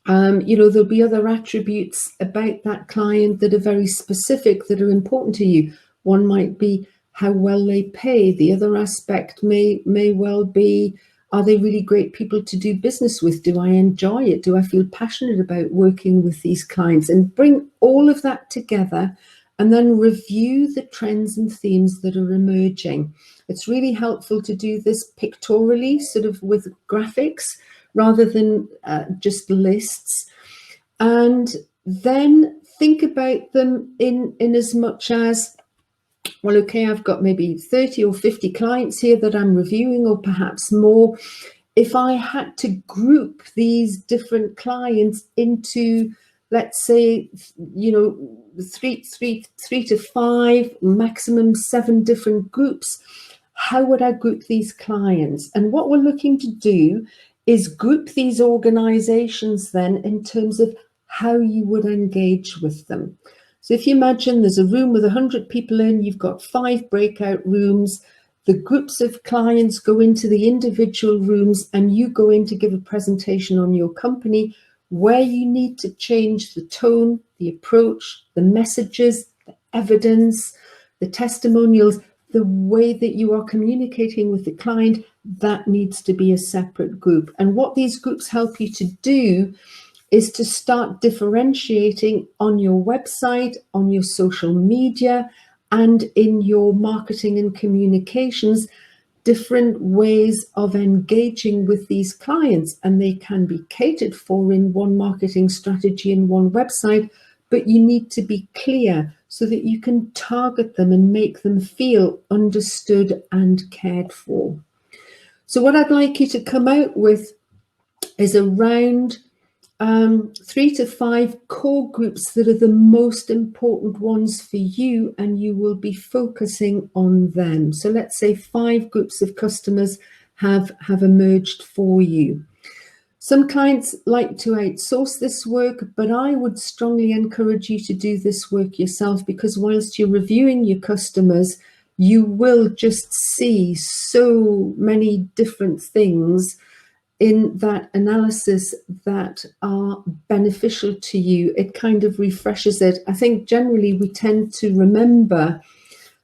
There'll be other attributes about that client that are very specific, that are important to you. One might be how well they pay. The other aspect may well be, are they really great people to do business with? Do I enjoy it? Do I feel passionate about working with these clients? And bring all of that together and then review the trends and themes that are emerging. It's really helpful to do this pictorially, sort of with graphics, rather than just lists. And then think about them in as much as, well, okay, I've got maybe 30 or 50 clients here that I'm reviewing, or perhaps more. If I had to group these different clients into, let's say, 3 to 5, maximum 7 different groups, how would I group these clients? And what we're looking to do is group these organizations then in terms of how you would engage with them. So if you imagine there's a room with 100 people in, you've got 5 breakout rooms, the groups of clients go into the individual rooms and you go in to give a presentation on your company where you need to change the tone, the approach, the messages, the evidence, the testimonials, the way that you are communicating with the client, that needs to be a separate group. And what these groups help you to do is to start differentiating on your website, on your social media, and in your marketing and communications, different ways of engaging with these clients. And they can be catered for in one marketing strategy and one website, but you need to be clear so that you can target them and make them feel understood and cared for. So what I'd like you to come out with is around 3 to 5 core groups that are the most important ones for you, and you will be focusing on them. So let's say 5 groups of customers have emerged for you. Some clients like to outsource this work, but I would strongly encourage you to do this work yourself, because whilst you're reviewing your customers, you will just see so many different things in that analysis that are beneficial to you. It kind of refreshes it. I think generally we tend to remember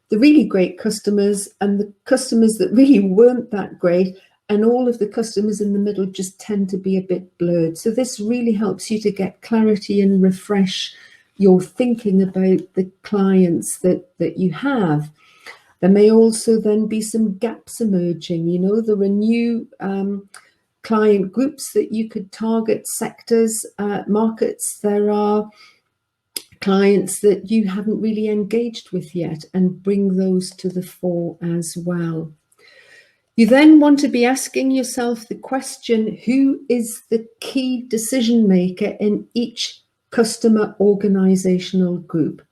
the really great customers and the customers that really weren't that great, and all of the customers in the middle just tend to be a bit blurred. So this really helps you to get clarity and refresh your thinking about the clients that you have. There may also then be some gaps emerging. You know, there are new client groups that you could target, sectors, markets. There are clients that you haven't really engaged with yet, and bring those to the fore as well. You then want to be asking yourself the question, who is the key decision maker in each customer organizational group?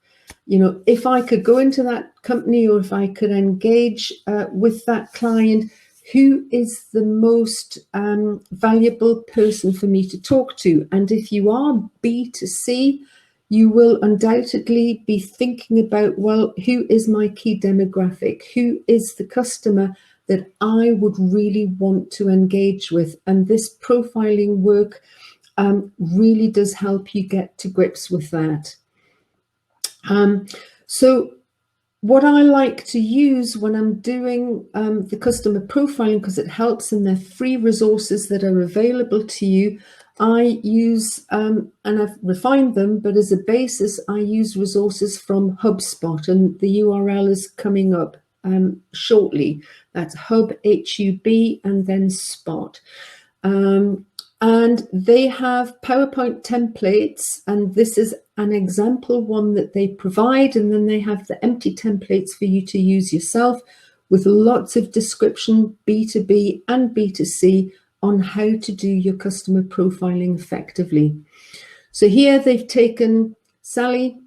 You know, if I could go into that company, or if I could engage with that client, who is the most valuable person for me to talk to? And if you are B2C, you will undoubtedly be thinking about, well, who is my key demographic? Who is the customer that I would really want to engage with? And this profiling work really does help you get to grips with that. So what I like to use when I'm doing the customer profiling, because it helps, and they're free resources that are available to you, I use, and I've refined them, but as a basis, I use resources from HubSpot, and the URL is coming up shortly. That's Hub, H-U-B, and then Spot. And they have PowerPoint templates, and this is an example one that they provide, and then they have the empty templates for you to use yourself, with lots of description, B2B and B2C, on how to do your customer profiling effectively. So here they've taken Sally,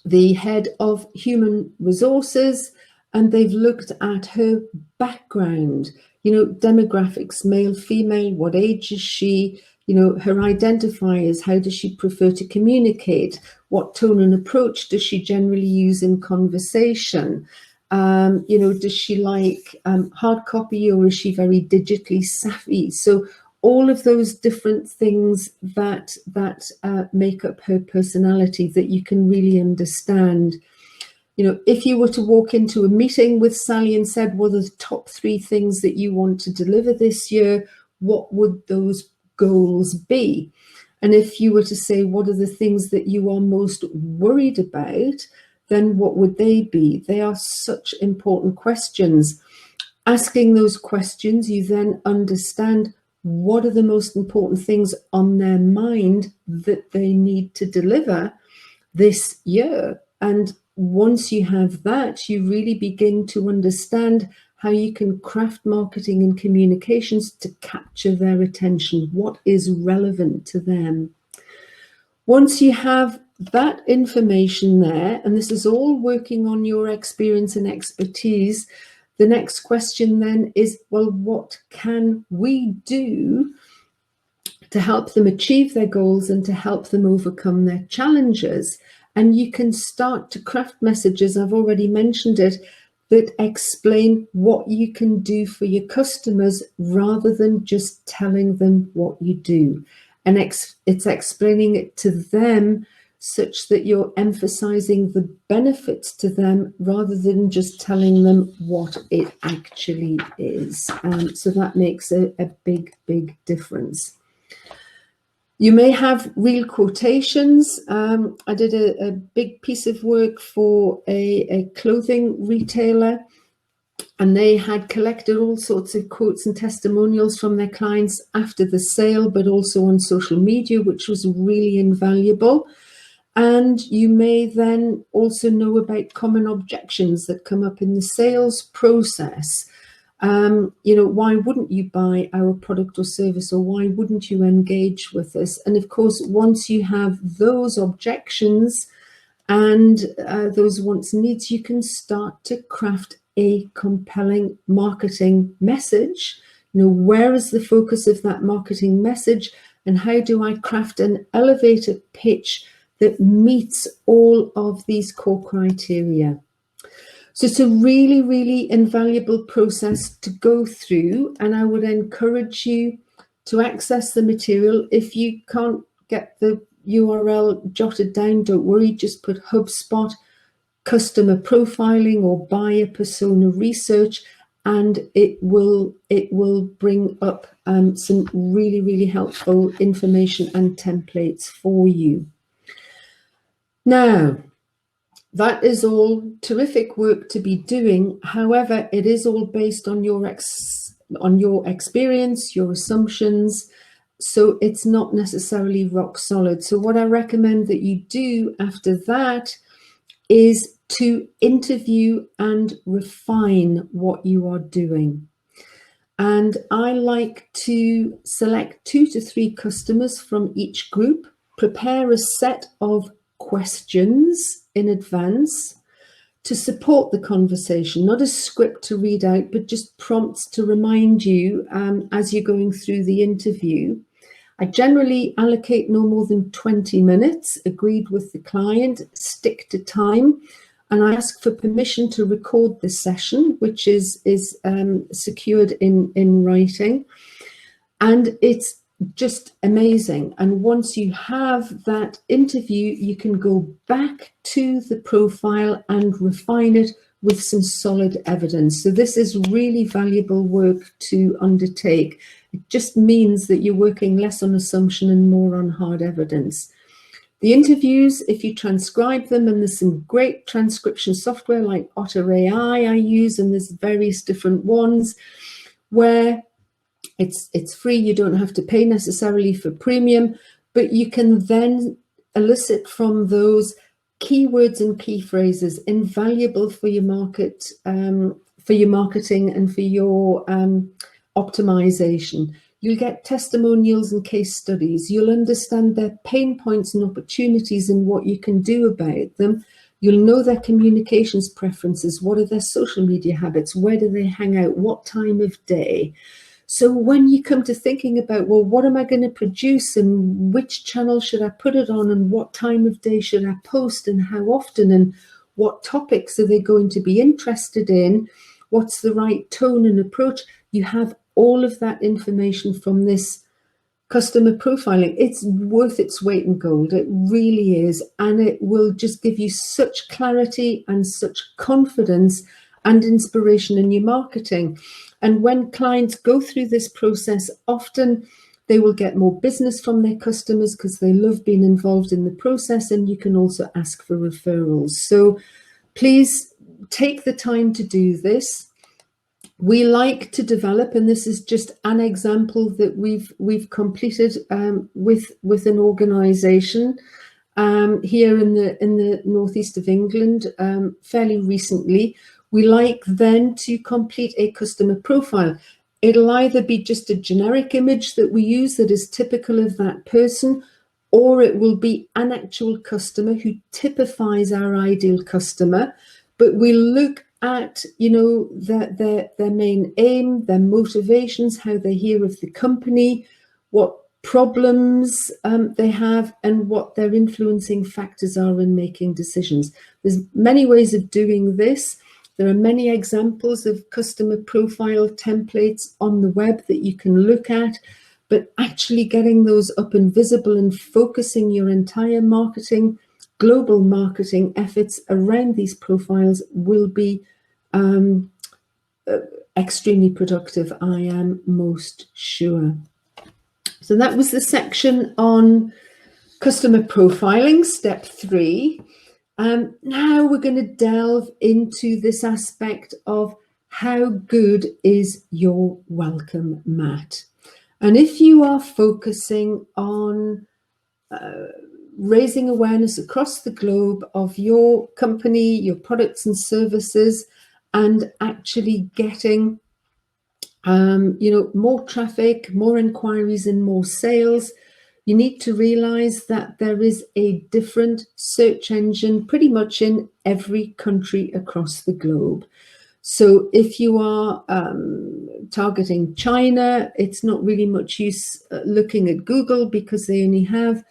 the head of human resources, and they've looked at her background, you know, demographics, male, female, what age is she, you know, her identifiers, how does she prefer to communicate, what tone and approach does she generally use in conversation, you know, does she like hard copy, or is she very digitally savvy? So all of those different things that make up her personality that you can really understand. You know, if you were to walk into a meeting with Sally and said, what are the top 3 things that you want to deliver this year? What would those goals be? And if you were to say, what are the things that you are most worried about? Then what would they be? They are such important questions. Asking those questions, you then understand what are the most important things on their mind that they need to deliver this year. And once you have that, you really begin to understand how you can craft marketing and communications to capture their attention, what is relevant to them. Once you have that information there, and this is all working on your experience and expertise, The next question then is, well, what can we do to help them achieve their goals and to help them overcome their challenges? And you can start to craft messages, I've already mentioned it, that explain what you can do for your customers rather than just telling them what you do. And it's explaining it to them such that you're emphasizing the benefits to them rather than just telling them what it actually is. So that makes a big, big difference. You may have real quotations. I did a big piece of work for a clothing retailer, and they had collected all sorts of quotes and testimonials from their clients after the sale, but also on social media, which was really invaluable. And you may then also know about common objections that come up in the sales process. Why wouldn't you buy our product or service, or why wouldn't you engage with us? And of course, once you have those objections and those wants and needs, you can start to craft a compelling marketing message. Where is the focus of that marketing message, and how do I craft an elevator pitch that meets all of these core criteria? So it's a really, really invaluable process to go through, and I would encourage you to access the material. If you can't get the URL jotted down, don't worry, just put HubSpot customer profiling or buyer persona research, and it will bring up some really, really helpful information and templates for you. Now, that is all terrific work to be doing. However, it is all based on your experience, your assumptions. So it's not necessarily rock solid. So what I recommend that you do after that is to interview and refine what you are doing. And I like to select 2 to 3 customers from each group, prepare a set of questions in advance to support the conversation, not a script to read out, but just prompts to remind you as you're going through the interview. I generally allocate no more than 20 minutes, agreed with the client, stick to time, and I ask for permission to record this session, which is secured in writing. And it's just amazing. And once you have that interview, you can go back to the profile and refine it with some solid evidence. So this is really valuable work to undertake. It just means that you're working less on assumption and more on hard evidence. The interviews, if you transcribe them, and there's some great transcription software like Otter AI I use, and there's various different ones where it's free. You don't have to pay necessarily for premium, but you can then elicit from those keywords and key phrases invaluable for your market, for your marketing and for your optimization. You'll get testimonials and case studies. You'll understand their pain points and opportunities and what you can do about them. You'll know their communications preferences. What are their social media habits? Where do they hang out? What time of day? So when you come to thinking about, well, what am I going to produce and which channel should I put it on and what time of day should I post and how often and what topics are they going to be interested in? What's the right tone and approach? You have all of that information from this customer profiling. It's worth its weight in gold. It really is. And it will just give you such clarity and such confidence and inspiration in your marketing. And when clients go through this process, often they will get more business from their customers because they love being involved in the process, and you can also ask for referrals. So please take the time to do this. We like to develop, and this is just an example that we've completed with an organisation here in the northeast of England fairly recently. We like then to complete a customer profile. It'll either be just a generic image that we use that is typical of that person, or it will be an actual customer who typifies our ideal customer. But we look at, you know, their main aim, their motivations, how they hear of the company, what problems they have, and what their influencing factors are in making decisions. There's many ways of doing this. There are many examples of customer profile templates on the web that you can look at, but actually getting those up and visible and focusing your entire global marketing efforts around these profiles will be extremely productive, I am most sure. So that was the section on customer profiling, step 3. Now we're going to delve into this aspect of how good is your welcome mat. And if you are focusing on raising awareness across the globe of your company, your products and services, and actually getting more traffic, more inquiries, and more sales, you need to realize that there is a different search engine pretty much in every country across the globe. So if you are targeting China, it's not really much use looking at Google, because they only have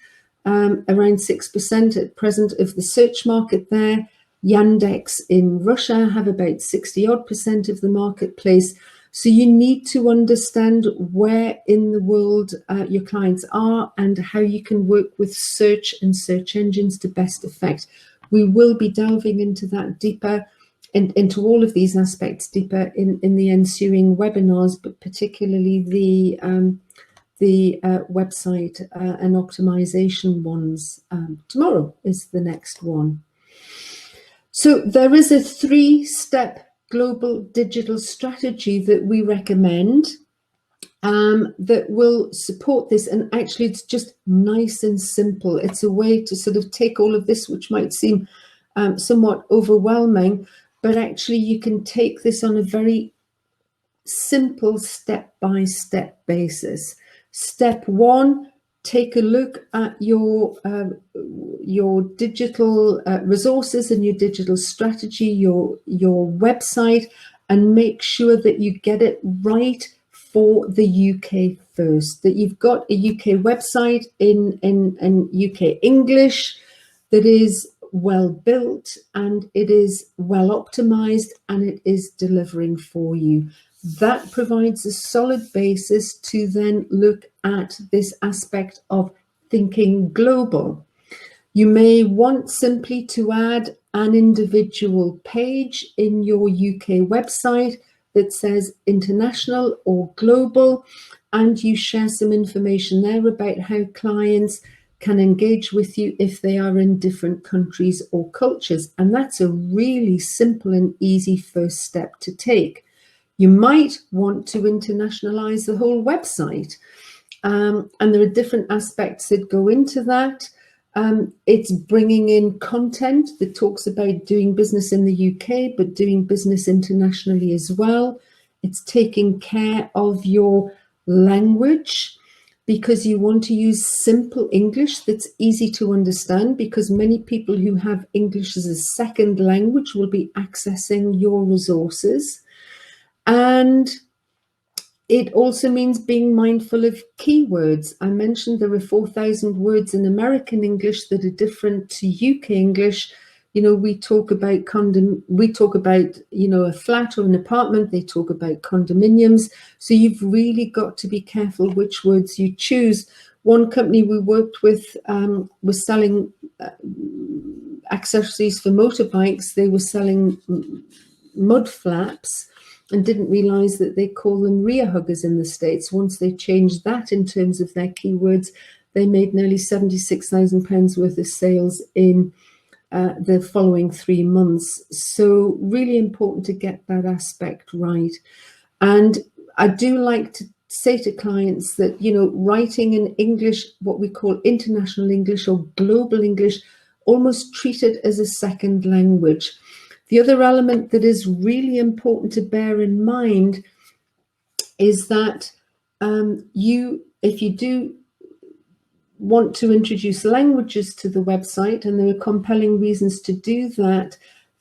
around 6% at present of the search market there. Yandex in Russia have about 60-odd% of the marketplace. So you need to understand where in the world your clients are and how you can work with search and search engines to best effect. We will be delving into that deeper, into all of these aspects deeper in the ensuing webinars, but particularly the website and optimization ones. Tomorrow is the next one. So there is a 3-step global digital strategy that we recommend that will support this. And actually, it's just nice and simple. It's a way to sort of take all of this, which might seem somewhat overwhelming, but actually you can take this on a very simple step-by-step basis. Step 1, take a look at your digital resources and your digital strategy, your website, and make sure that you get it right for the UK first, that you've got a UK website in UK English that is well built and it is well optimized and it is delivering for you. That provides a solid basis to then look at this aspect of thinking global. You may want simply to add an individual page in your UK website that says international or global, and you share some information there about how clients can engage with you if they are in different countries or cultures. And that's a really simple and easy first step to take. You might want to internationalize the whole website, and there are different aspects that go into that. It's bringing in content that talks about doing business in the UK, but doing business internationally as well. It's taking care of your language, because you want to use simple English that's easy to understand, because many people who have English as a second language will be accessing your resources. And it also means being mindful of keywords. I mentioned there are 4,000 words in American English that are different to UK English. You know, we talk about a flat or an apartment. They talk about condominiums. So you've really got to be careful which words you choose. One company we worked with was selling accessories for motorbikes. They were selling mud flaps and didn't realize that they call them rear huggers in the States. Once they changed that in terms of their keywords, they made nearly £76,000 worth of sales in the following 3 months. So really important to get that aspect right. And I do like to say to clients that, you know, writing in English, what we call international English or global English, almost treat it as a second language. The other element that is really important to bear in mind is that if you do want to introduce languages to the website, and there are compelling reasons to do that,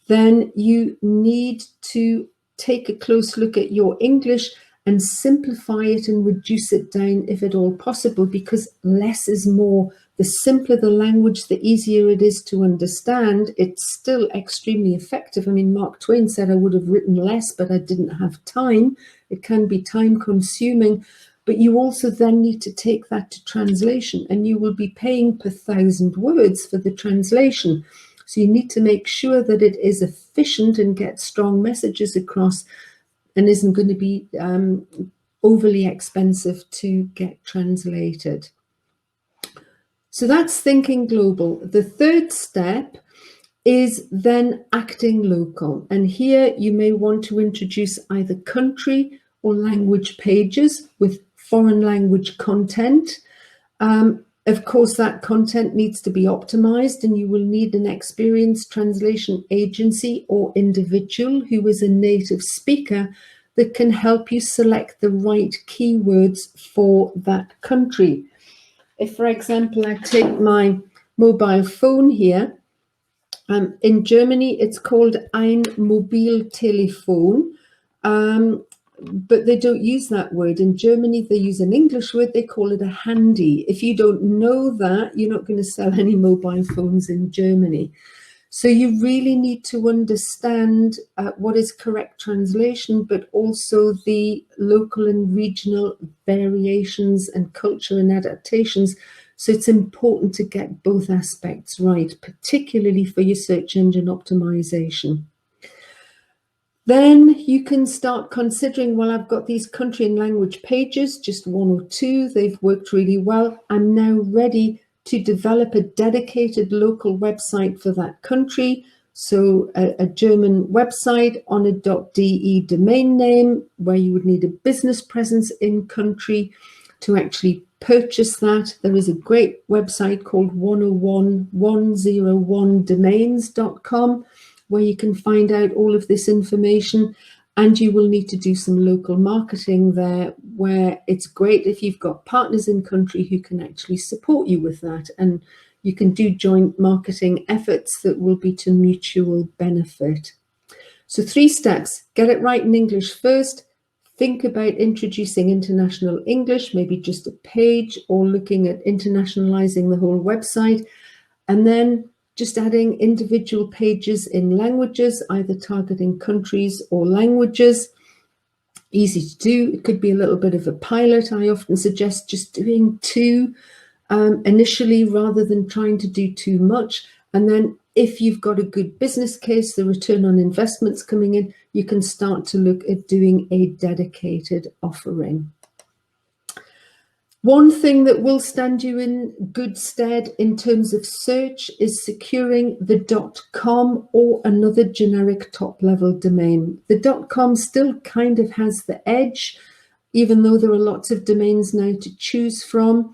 then you need to take a close look at your English and simplify it and reduce it down if at all possible, because less is more. The simpler the language, the easier it is to understand. It's still extremely effective. I mean, Mark Twain said I would have written less, but I didn't have time. It can be time consuming, but you also then need to take that to translation, and you will be paying per 1,000 words for the translation. So you need to make sure that it is efficient and gets strong messages across and isn't going to be overly expensive to get translated. So that's thinking global. The third step is then acting local. And here you may want to introduce either country or language pages with foreign language content. Of course, that content needs to be optimized, and you will need an experienced translation agency or individual who is a native speaker that can help you select the right keywords for that country. If, for example, I take my mobile phone here, in Germany, it's called ein Mobiltelefon, but they don't use that word. In Germany, they use an English word, they call it a handy. If you don't know that, you're not going to sell any mobile phones in Germany. So you really need to understand what is correct translation, but also the local and regional variations and culture and adaptations. So it's important to get both aspects right, particularly for your search engine optimization. Then you can start considering, well, I've got these country and language pages, just one or two, they've worked really well. I'm now ready to develop a dedicated local website for that country. So a German website on a .de domain name, where you would need a business presence in country to actually purchase that. There is a great website called 101domains.com, where you can find out all of this information, and you will need to do some local marketing there, where it's great if you've got partners in country who can actually support you with that, and you can do joint marketing efforts that will be to mutual benefit. So 3 steps: get it right in English first, think about introducing international English, maybe just a page, or looking at internationalizing the whole website, and then just adding individual pages in languages, either targeting countries or languages. Easy to do. It could be a little bit of a pilot. I often suggest just doing 2 initially, rather than trying to do too much. And then if you've got a good business case, the return on investments coming in, you can start to look at doing a dedicated offering. One thing that will stand you in good stead in terms of search is securing the .com or another generic top-level domain. The .com still kind of has the edge, even though there are lots of domains now to choose from.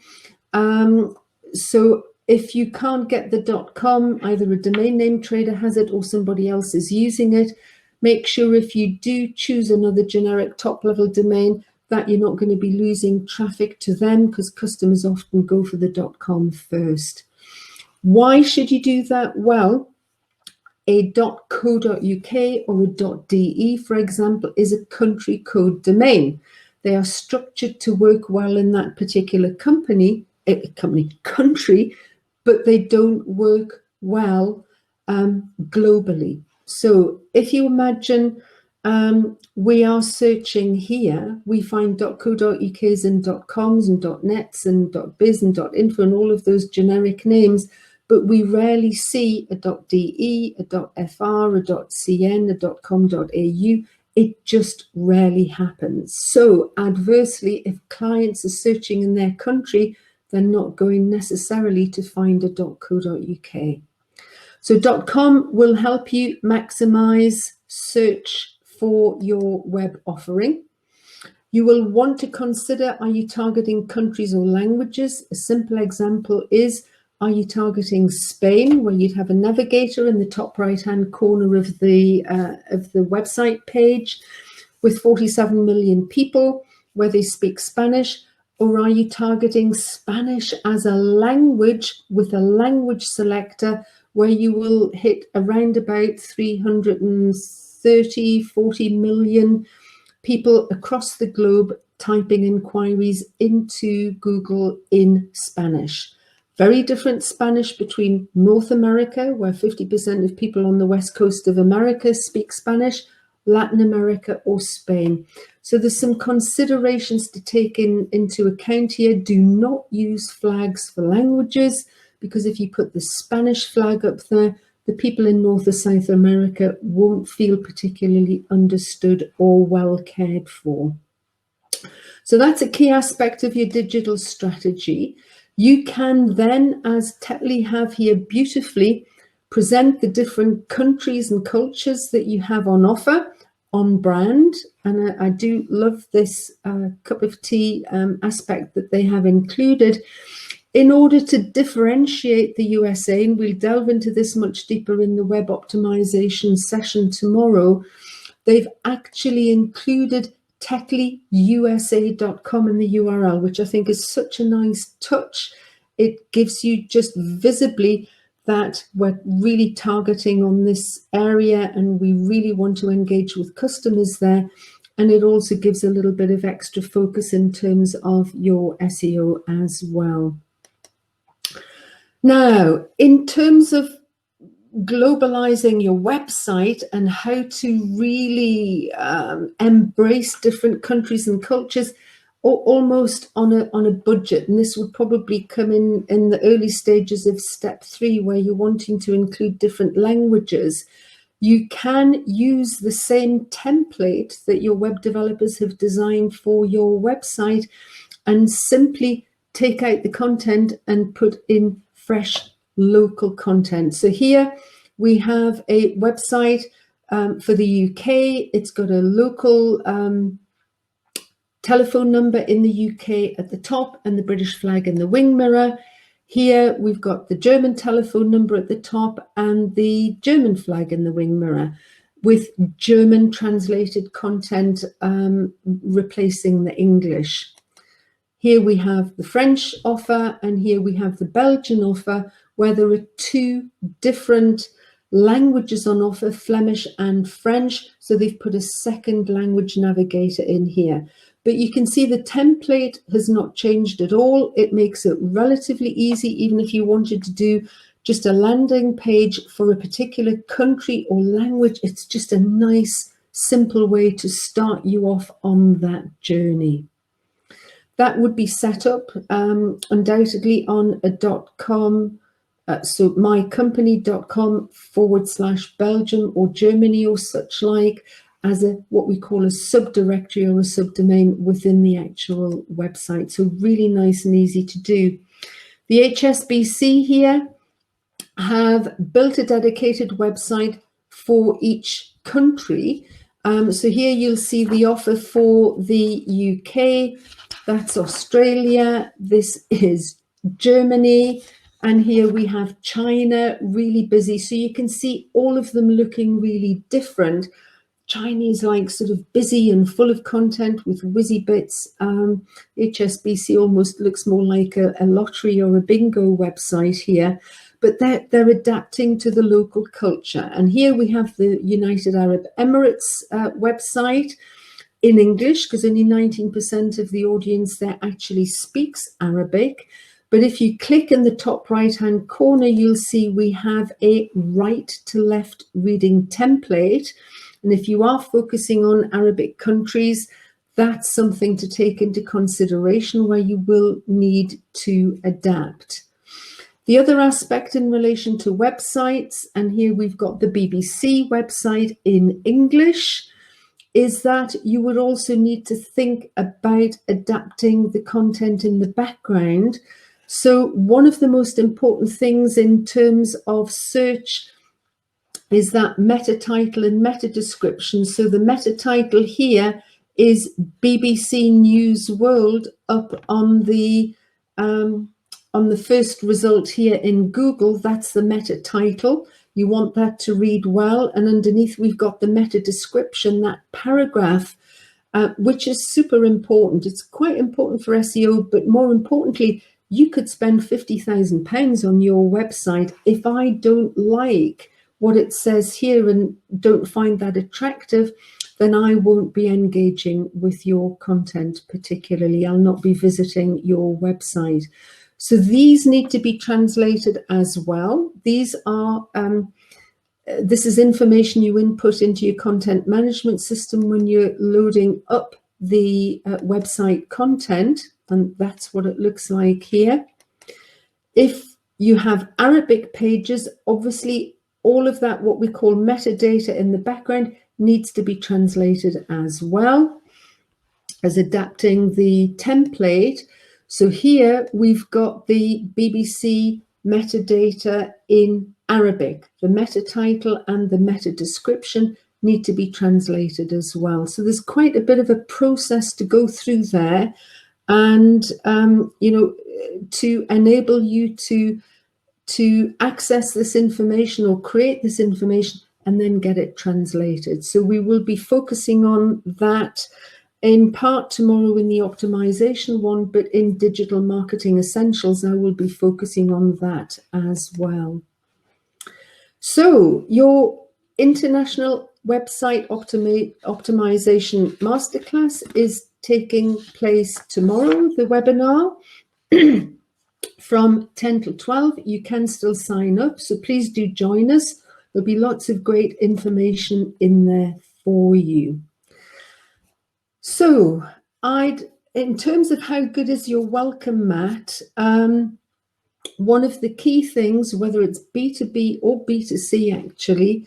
So if you can't get the .com, either a domain name trader has it or somebody else is using it. Make sure if you do choose another generic top-level domain that you're not going to be losing traffic to them, because customers often go for the .com first. Why should you do that? Well, a .co.uk or a .de, for example, is a country code domain. They are structured to work well in that particular country, but they don't work well globally. So if you imagine we are searching here, we find .co.uk's and .coms and .nets and .biz and .info and all of those generic names, but we rarely see a .de, a .fr, a .cn, a .com.au. It just rarely happens. So adversely, if clients are searching in their country, they're not going necessarily to find a .co.uk. So .com will help you maximize search for your web offering. You will want to consider, are you targeting countries or languages? A simple example is, are you targeting Spain, where you'd have a navigator in the top right-hand corner of the website page with 47 million people, where they speak Spanish? Or are you targeting Spanish as a language with a language selector where you will hit around about 340 million people across the globe typing inquiries into Google in Spanish. Very different Spanish between North America, where 50% of people on the west coast of America speak Spanish, Latin America, or Spain. So there's some considerations to take into account here. Do not use flags for languages, because if you put the Spanish flag up there, the people in North or South America won't feel particularly understood or well cared for. So that's a key aspect of your digital strategy. You can then, as Tetley have here beautifully, present the different countries and cultures that you have on offer on brand. And I do love this cup of tea aspect that they have included in order to differentiate the USA. And we'll delve into this much deeper in the web optimization session tomorrow. They've actually included TetleyUSA.com in the URL, which I think is such a nice touch. It gives you just visibly that we're really targeting on this area and we really want to engage with customers there. And it also gives a little bit of extra focus in terms of your SEO as well. Now, in terms of globalizing your website and how to really embrace different countries and cultures, almost on a budget, and this would probably come in the early stages of step 3, where you're wanting to include different languages. You can use the same template that your web developers have designed for your website and simply take out the content and put in fresh local content. So here we have a website for the UK. It's got a local telephone number in the UK at the top and the British flag in the wing mirror. Here we've got the German telephone number at the top and the German flag in the wing mirror, with German translated content replacing the English. Here we have the French offer, and here we have the Belgian offer, where there are 2 different languages on offer, Flemish and French. So they've put a second language navigator in here. But you can see the template has not changed at all. It makes it relatively easy, even if you wanted to do just a landing page for a particular country or language. It's just a nice, simple way to start you off on that journey. That would be set up undoubtedly on a .com, so mycompany.com/Belgium or Germany or such like, as what we call a subdirectory or a subdomain within the actual website. So really nice and easy to do. The HSBC here have built a dedicated website for each country. So here you'll see the offer for the UK. That's Australia, this is Germany, and here we have China, really busy. So you can see all of them looking really different. Chinese like sort of busy and full of content with whizzy bits. HSBC almost looks more like a lottery or a bingo website here, but they're adapting to the local culture. And here we have the United Arab Emirates website in English, because only 19% of the audience there actually speaks Arabic. But if you click in the top right-hand corner, you'll see we have a right to left reading template. And if you are focusing on Arabic countries, that's something to take into consideration where you will need to adapt. The other aspect in relation to websites, and here we've got the BBC website in English, is that you would also need to think about adapting the content in the background. So one of the most important things in terms of search is that meta title and meta description. So the meta title here is BBC News World up on the first result here in Google. That's the meta title. You want that to read well. And underneath we've got the meta description, that paragraph, which is super important. It's quite important for SEO, but more importantly, You could spend £50,000 on your website. If I don't like what it says here and don't find that attractive, then I won't be engaging with your content particularly. I'll not be visiting your website. So these need to be translated as well. These are this is information you input into your content management system when you're loading up the website content, and that's what it looks like here. If you have Arabic pages, obviously all of that, what we call metadata in the background, needs to be translated as well as adapting the template. So here we've got the BBC metadata in Arabic. The meta title and the meta description need to be translated as well. So there's quite a bit of a process to go through there, and you know, to enable you to access this information or create this information and then get it translated. So we will be focusing on that in part tomorrow in the optimization one, but in Digital Marketing Essentials, I will be focusing on that as well. So your International Website Optimization Masterclass is taking place tomorrow, the webinar, from 10 till 12. You can still sign up, so please do join us. There'll be lots of great information in there for you. So in terms of how good is your welcome mat, one of the key things, whether it's B2B or B2C actually,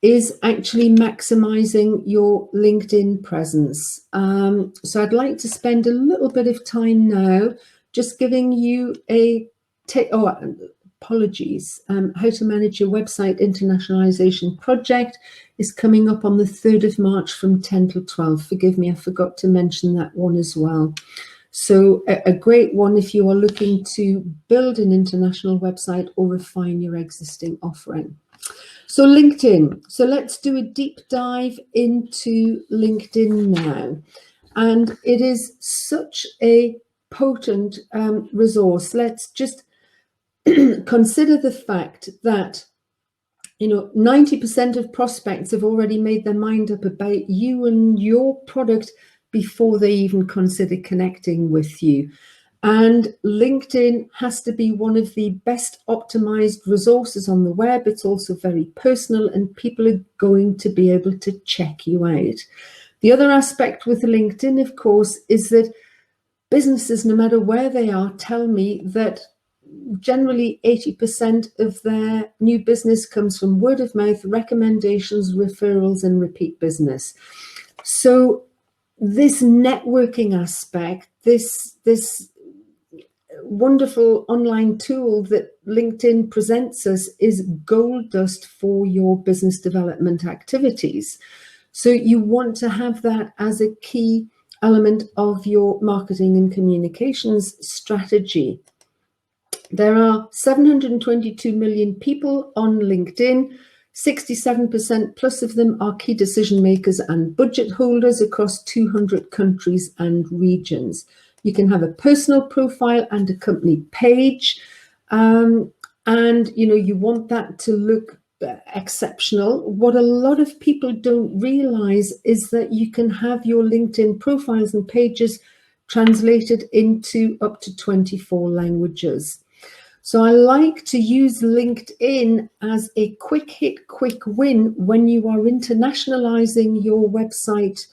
is actually maximizing your LinkedIn presence. So I'd like to spend a little bit of time now just giving you apologies. How to Manage Your Website Internationalization Project is coming up on the 3rd of March from 10 till 12. Forgive me, I forgot to mention that one as well. So a great one if you are looking to build an international website or refine your existing offering. So LinkedIn. So let's do a deep dive into LinkedIn now. And it is such a potent resource. Let's just consider the fact that, you know, 90% of prospects have already made their mind up about you and your product before they even consider connecting with you. And LinkedIn has to be one of the best optimized resources on the web. It's also very personal and people are going to be able to check you out. The other aspect with LinkedIn, of course, is that businesses, no matter where they are, tell me that generally 80% of their new business comes from word of mouth, recommendations, referrals, and repeat business. So this networking aspect, this wonderful online tool that LinkedIn presents us is gold dust for your business development activities. So you want to have that as a key element of your marketing and communications strategy. There are 722 million people on LinkedIn. 67% plus of them are key decision makers and budget holders across 200 countries and regions. You can have a personal profile and a company page. And, you know, you want that to look exceptional. What a lot of people don't realize is that you can have your LinkedIn profiles and pages translated into up to 24 languages. So I like to use LinkedIn as a quick hit, quick win when you are internationalizing your website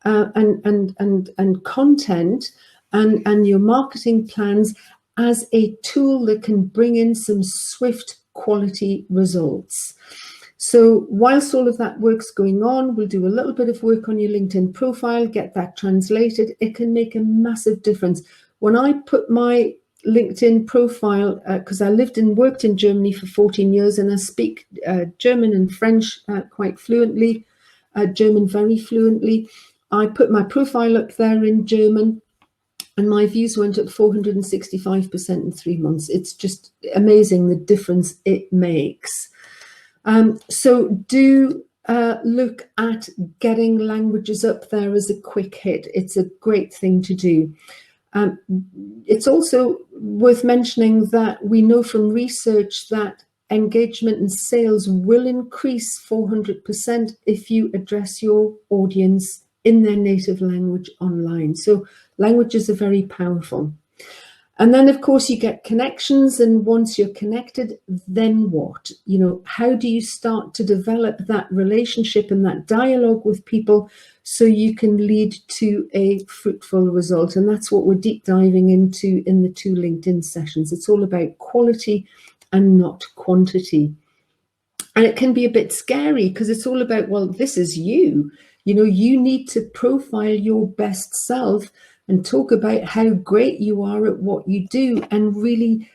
and content and your marketing plans as a tool that can bring in some swift quality results. So whilst all of that work's going on, we'll do a little bit of work on your LinkedIn profile, get that translated. It can make a massive difference. When I put my LinkedIn profile, because I lived and worked in Germany for 14 years and I speak German and French quite fluently, German very fluently. I put my profile up there in German and my views went up 465% in 3 months. It's just amazing the difference it makes. So do look at getting languages up there as a quick hit. It's a great thing to do. It's also worth mentioning that we know from research that engagement and sales will increase 400% if you address your audience in their native language online. So languages are very powerful. And then, of course, you get connections. And once you're connected, then what? You know, how do you start to develop that relationship and that dialogue with people so you can lead to a fruitful result? And that's what we're deep diving into in the 2 LinkedIn sessions. It's all about quality and not quantity. And it can be a bit scary because it's all about, well, this is you. You know, you need to profile your best self and talk about how great you are at what you do, and really,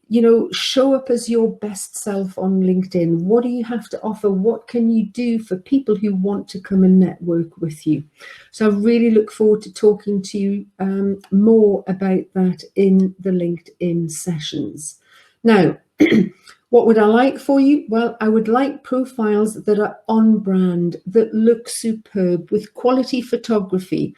you know, show up as your best self on LinkedIn. What do you have to offer? What can you do for people who want to come and network with you? So I really look forward to talking to you more about that in the LinkedIn sessions. Now, what would I like for you? Well, I would like profiles that are on brand, that look superb, with quality photography,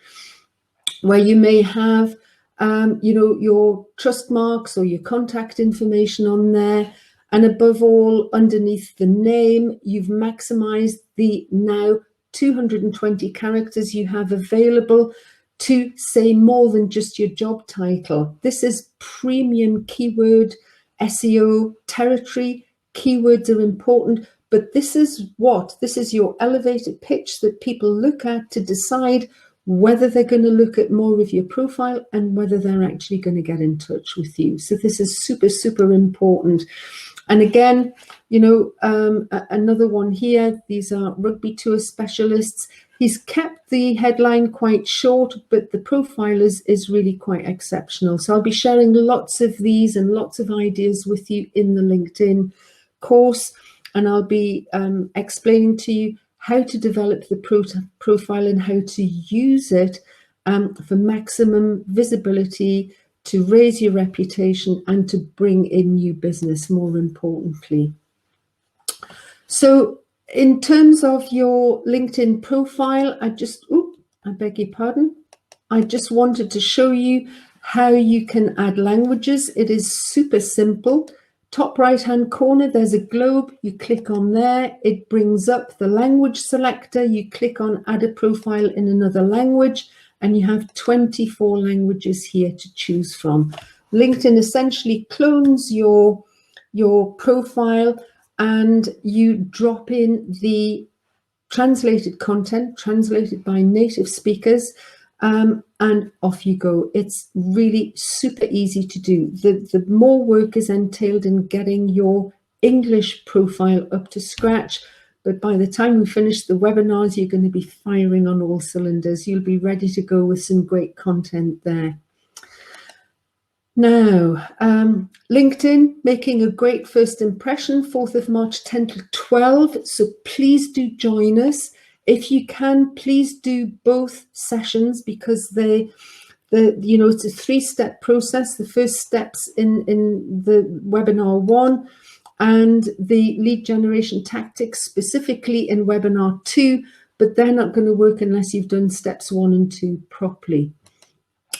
where you may have, you know, your trust marks or your contact information on there. And above all, underneath the name, you've maximized the now 220 characters you have available to say more than just your job title. This is premium keyword SEO territory. Keywords are important, but this is your elevator pitch that people look at to decide whether they're going to look at more of your profile and whether they're actually going to get in touch with you. So this is super, super important. And again, you know, another one here, these are rugby tour specialists. He's kept the headline quite short, but the profile is really quite exceptional. So I'll be sharing lots of these and lots of ideas with you in the LinkedIn course. And I'll be explaining to you how to develop the profile and how to use it for maximum visibility, to raise your reputation and to bring in new business, more importantly. So in terms of your LinkedIn profile, I beg your pardon. I just wanted to show you how you can add languages. It is super simple. Top right-hand corner, there's a globe. You click on there. It brings up the language selector. You click on add a profile in another language, and you have 24 languages here to choose from. LinkedIn essentially clones your profile, and you drop in the translated content, translated by native speakers, and off you go. It's really super easy to do. The more work is entailed in getting your English profile up to scratch, but by the time we finish the webinars, you're going to be firing on all cylinders. You'll be ready to go with some great content there. Now, LinkedIn making a great first impression, 4th of March, 10 to 12. So please do join us. If you can, please do both sessions, because you know, it's a 3-step process. The first steps in the webinar 1, and the lead generation tactics specifically in webinar 2, but they're not going to work unless you've done steps 1 and 2 properly.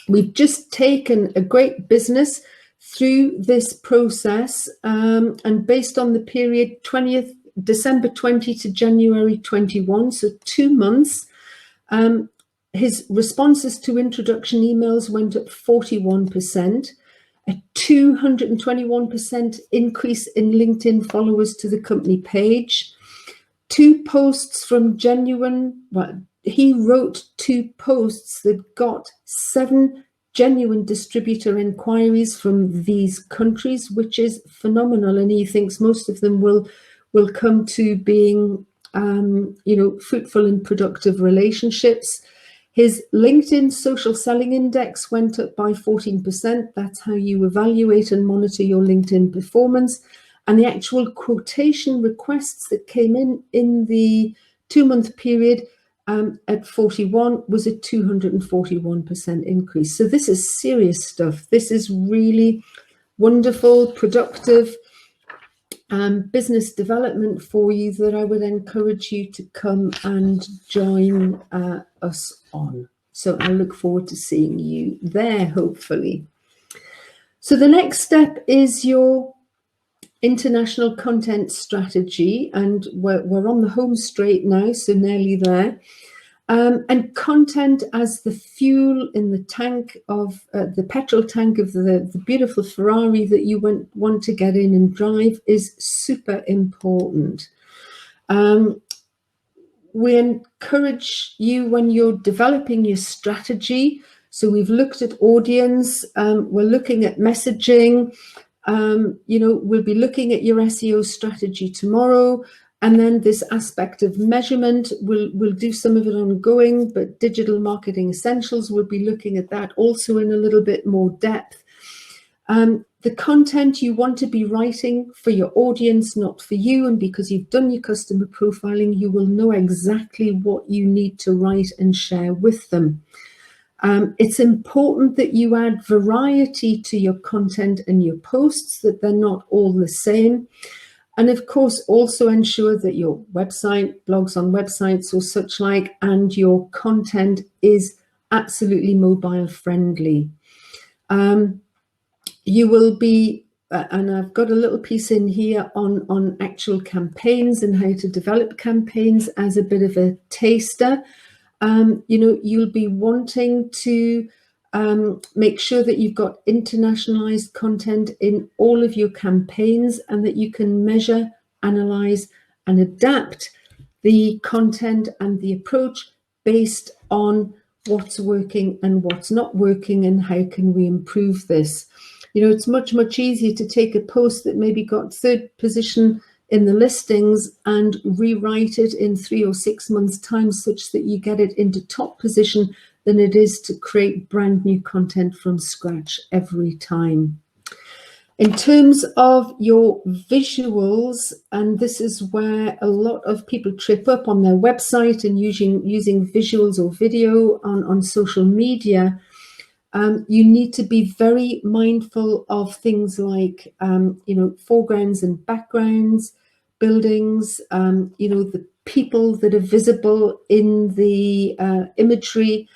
We've just taken a great business through this process, and based on the period December 20 to January 21, so 2 months, his responses to introduction emails went up 41%, a 221% increase in LinkedIn followers to the company page, 2 posts from he wrote 2 posts that got 7 genuine distributor inquiries from these countries, which is phenomenal. And he thinks most of them will come to being, you know, fruitful and productive relationships. His LinkedIn social selling index went up by 14%. That's how you evaluate and monitor your LinkedIn performance. And the actual quotation requests that came in the 2-month period at 41 was a 241% increase. So this is serious stuff. This is really wonderful, productive business development for you that I would encourage you to come and join us on. So I look forward to seeing you there, hopefully. So the next step is your international content strategy, and we're on the home straight now, so nearly there. And content as the fuel in the tank of the petrol tank of the beautiful Ferrari that you want to get in and drive is super important. We encourage you when you're developing your strategy. So we've looked at audience, we're looking at messaging, we'll be looking at your SEO strategy tomorrow. And then this aspect of measurement, we'll do some of it ongoing, but digital marketing essentials, we'll be looking at that also in a little bit more depth. The content you want to be writing for your audience, not for you. And because you've done your customer profiling, you will know exactly what you need to write and share with them. It's important that you add variety to your content and your posts, that they're not all the same. And of course, also ensure that your website, blogs on websites or such like, and your content is absolutely mobile friendly. You will be, and I've got a little piece in here on actual campaigns and how to develop campaigns as a bit of a taster. You'll be wanting to make sure that you've got internationalized content in all of your campaigns, and that you can measure, analyze, and adapt the content and the approach based on what's working and what's not working, and how can we improve this. It's much, much easier to take a post that maybe got third position in the listings and rewrite it in 3 or 6 months' time such that you get it into top position than it is to create brand new content from scratch every time. In terms of your visuals, and this is where a lot of people trip up on their website and using visuals or video on social media, you need to be very mindful of things like, foregrounds and backgrounds, buildings, the people that are visible in the imagery,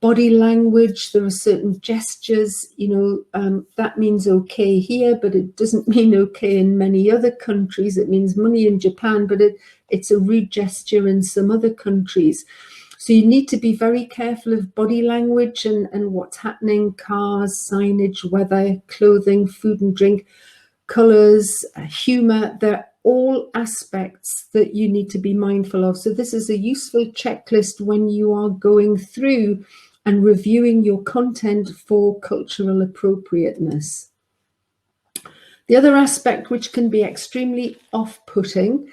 body language. There are certain gestures, that means okay here, but it doesn't mean okay in many other countries. It means money in Japan, but it's a rude gesture in some other countries. So you need to be very careful of body language and what's happening, cars, signage, weather, clothing, food and drink, colors, humor. They're all aspects that you need to be mindful of. So this is a useful checklist when you are going through and reviewing your content for cultural appropriateness. The other aspect which can be extremely off-putting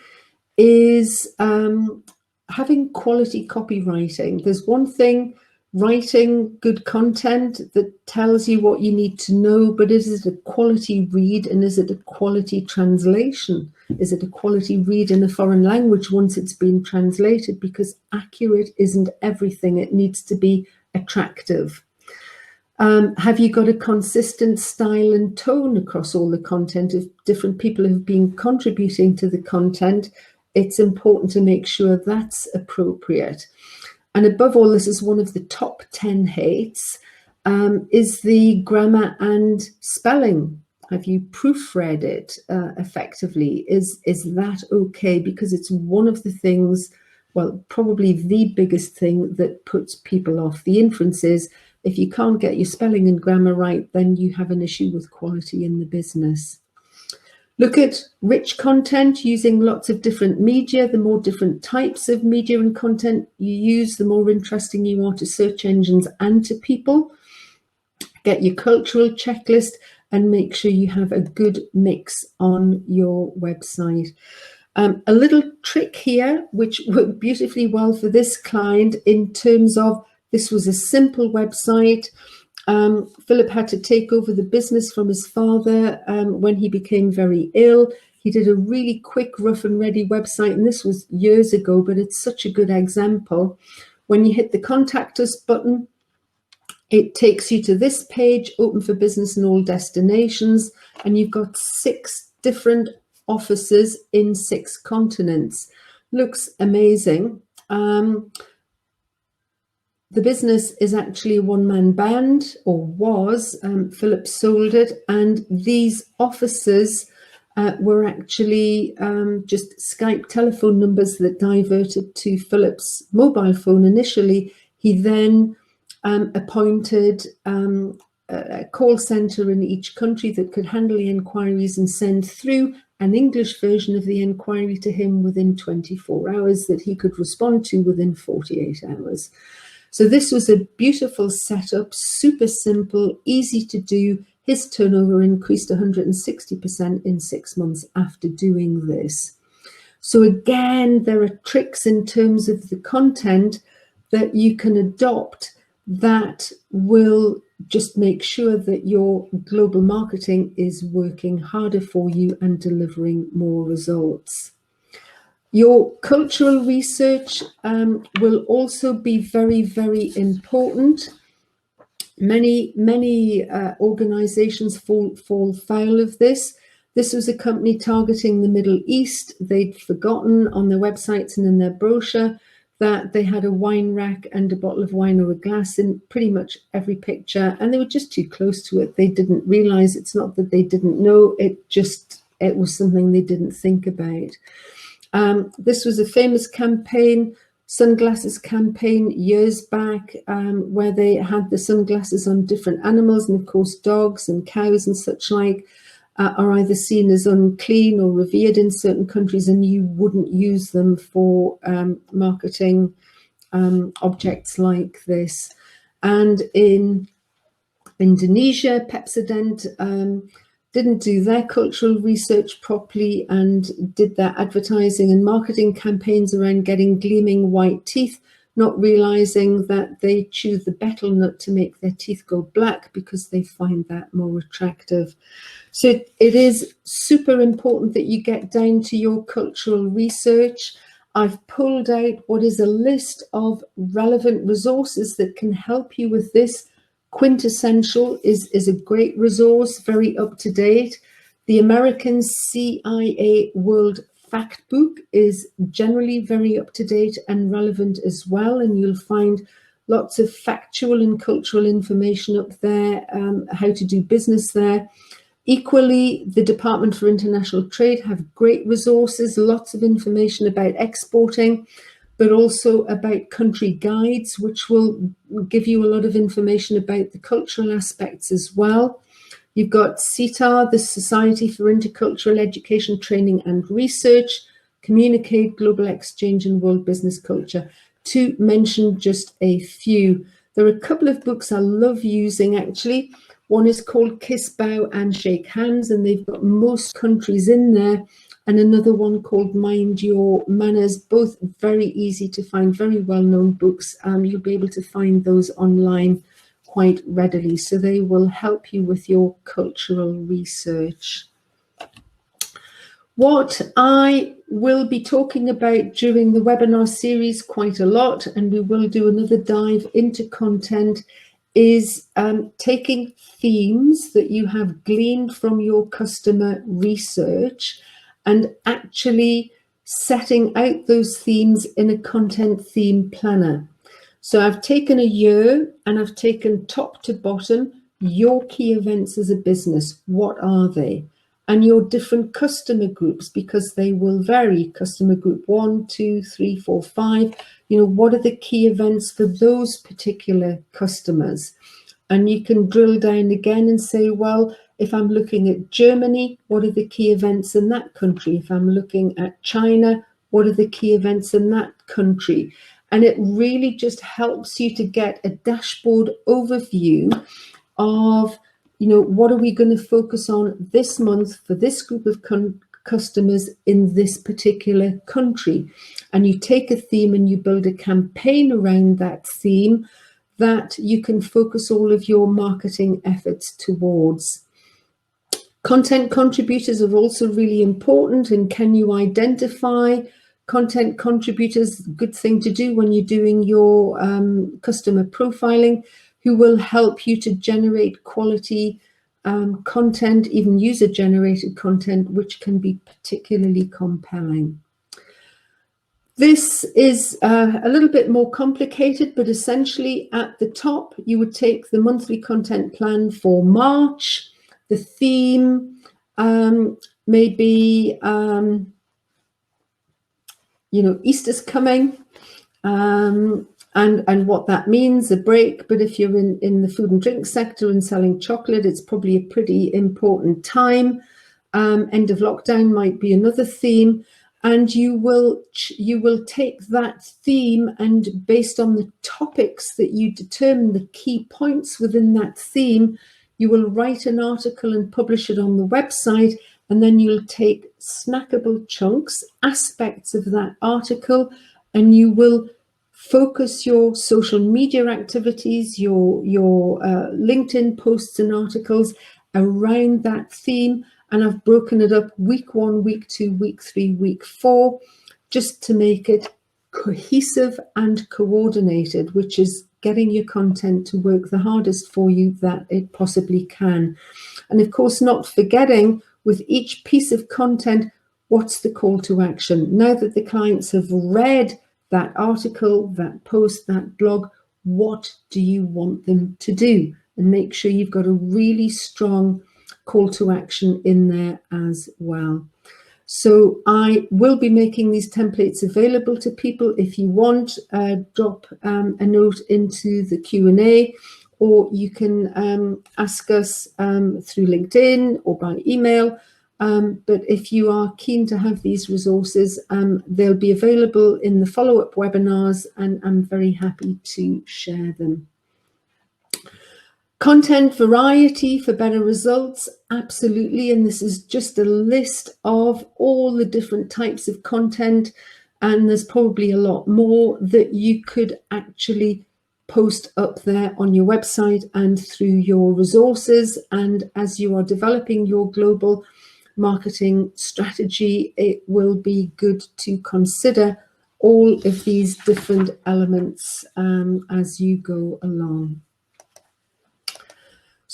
is having quality copywriting. There's one thing, writing good content that tells you what you need to know, but is it a quality read, and is it a quality translation? Is it a quality read in a foreign language once it's been translated? Because accurate isn't everything. It needs to be attractive. Have you got a consistent style and tone across all the content? If different people have been contributing to the content, it's important to make sure that's appropriate. And above all, this is one of the top 10 hates, is the grammar and spelling. Have you proofread it effectively? Is that okay? Because it's one of the things, well, probably the biggest thing that puts people off. The inference is, if you can't get your spelling and grammar right, then you have an issue with quality in the business. Look at rich content using lots of different media. The more different types of media and content you use, the more interesting you are to search engines and to people. Get your cultural checklist and make sure you have a good mix on your website. A little trick here, which worked beautifully well for this client in terms of, this was a simple website. Philip had to take over the business from his father when he became very ill. He did a really quick, rough and ready website, and this was years ago, but it's such a good example. When you hit the Contact Us button, it takes you to this page, open for business in all destinations, and you've got 6 different offices in 6 continents. Looks amazing. The business is actually a one-man band, or was. Philip sold it, and these offices were actually just Skype telephone numbers that diverted to Philip's mobile phone initially. He then appointed a call centre in each country that could handle the inquiries and send through an English version of the inquiry to him within 24 hours that he could respond to within 48 hours. So this was a beautiful setup, super simple, easy to do. His turnover increased 160% in 6 months after doing this. So again, there are tricks in terms of the content that you can adopt that will just make sure that your global marketing is working harder for you and delivering more results. Your cultural research will also be very, very important. Many organizations fall foul of this. This was a company targeting the Middle East. They'd forgotten on their websites and in their brochure that they had a wine rack and a bottle of wine or a glass in pretty much every picture, and they were just too close to it. They didn't realize, it's not that they didn't know, it was something they didn't think about. This was a famous campaign, sunglasses campaign years back, where they had the sunglasses on different animals, and of course dogs and cows and such like are either seen as unclean or revered in certain countries, and you wouldn't use them for marketing objects like this. And in Indonesia, Pepsodent didn't do their cultural research properly and did their advertising and marketing campaigns around getting gleaming white teeth, not realizing that they chew the betel nut to make their teeth go black because they find that more attractive. So it is super important that you get down to your cultural research. I've pulled out what is a list of relevant resources that can help you with this. Quintessential is a great resource, very up to date. The American CIA World Fact Book is generally very up to date and relevant as well, and you'll find lots of factual and cultural information up there, how to do business there. Equally, the Department for International Trade have great resources, lots of information about exporting, but also about country guides, which will give you a lot of information about the cultural aspects as well. You've got CITAR, the Society for Intercultural Education, Training and Research, Communicate, Global Exchange and World Business Culture, to mention just a few. There are a couple of books I love using actually. One is called Kiss, Bow and Shake Hands, and they've got most countries in there. And another one called Mind Your Manners, both very easy to find, very well-known books. You'll be able to find those online quite readily. So they will help you with your cultural research. What I will be talking about during the webinar series quite a lot, and we will do another dive into content, is taking themes that you have gleaned from your customer research and actually setting out those themes in a content theme planner. So I've taken a year and I've taken top to bottom your key events as a business. What are they? And your different customer groups, because they will vary. Customer group 1, 2, 3, 4, 5. You know, what are the key events for those particular customers? And you can drill down again and say, well, if I'm looking at Germany, what are the key events in that country? If I'm looking at China, what are the key events in that country? And it really just helps you to get a dashboard overview of, you know, what are we going to focus on this month for this group of customers in this particular country. And you take a theme and you build a campaign around that theme that you can focus all of your marketing efforts towards. Content contributors are also really important, and can you identify content contributors? Good thing to do when you're doing your customer profiling, who will help you to generate quality content, even user-generated content, which can be particularly compelling. This is a little bit more complicated, but essentially at the top, you would take the monthly content plan for March, the theme, maybe, Easter's coming, and what that means, a break. But if you're in the food and drink sector and selling chocolate, it's probably a pretty important time. End of lockdown might be another theme. And you will take that theme, and based on the topics that you determine, the key points within that theme, you will write an article and publish it on the website. And then you'll take snackable chunks, aspects of that article, and you will focus your social media activities, your LinkedIn posts and articles around that theme. And I've broken it up week 1, week 2, week 3, week 4, just to make it cohesive and coordinated, which is getting your content to work the hardest for you that it possibly can. And of course, not forgetting with each piece of content, what's the call to action? Now that the clients have read that article, that post, that blog, what do you want them to do? And make sure you've got a really strong call to action in there as well. So I will be making these templates available to people. If you want, drop a note into the Q&A, or you can ask us through LinkedIn or by email. But if you are keen to have these resources, they'll be available in the follow-up webinars, and I'm very happy to share them. Content variety for better results, absolutely. And this is just a list of all the different types of content. And there's probably a lot more that you could actually post up there on your website and through your resources. And as you are developing your global marketing strategy, it will be good to consider all of these different elements as you go along.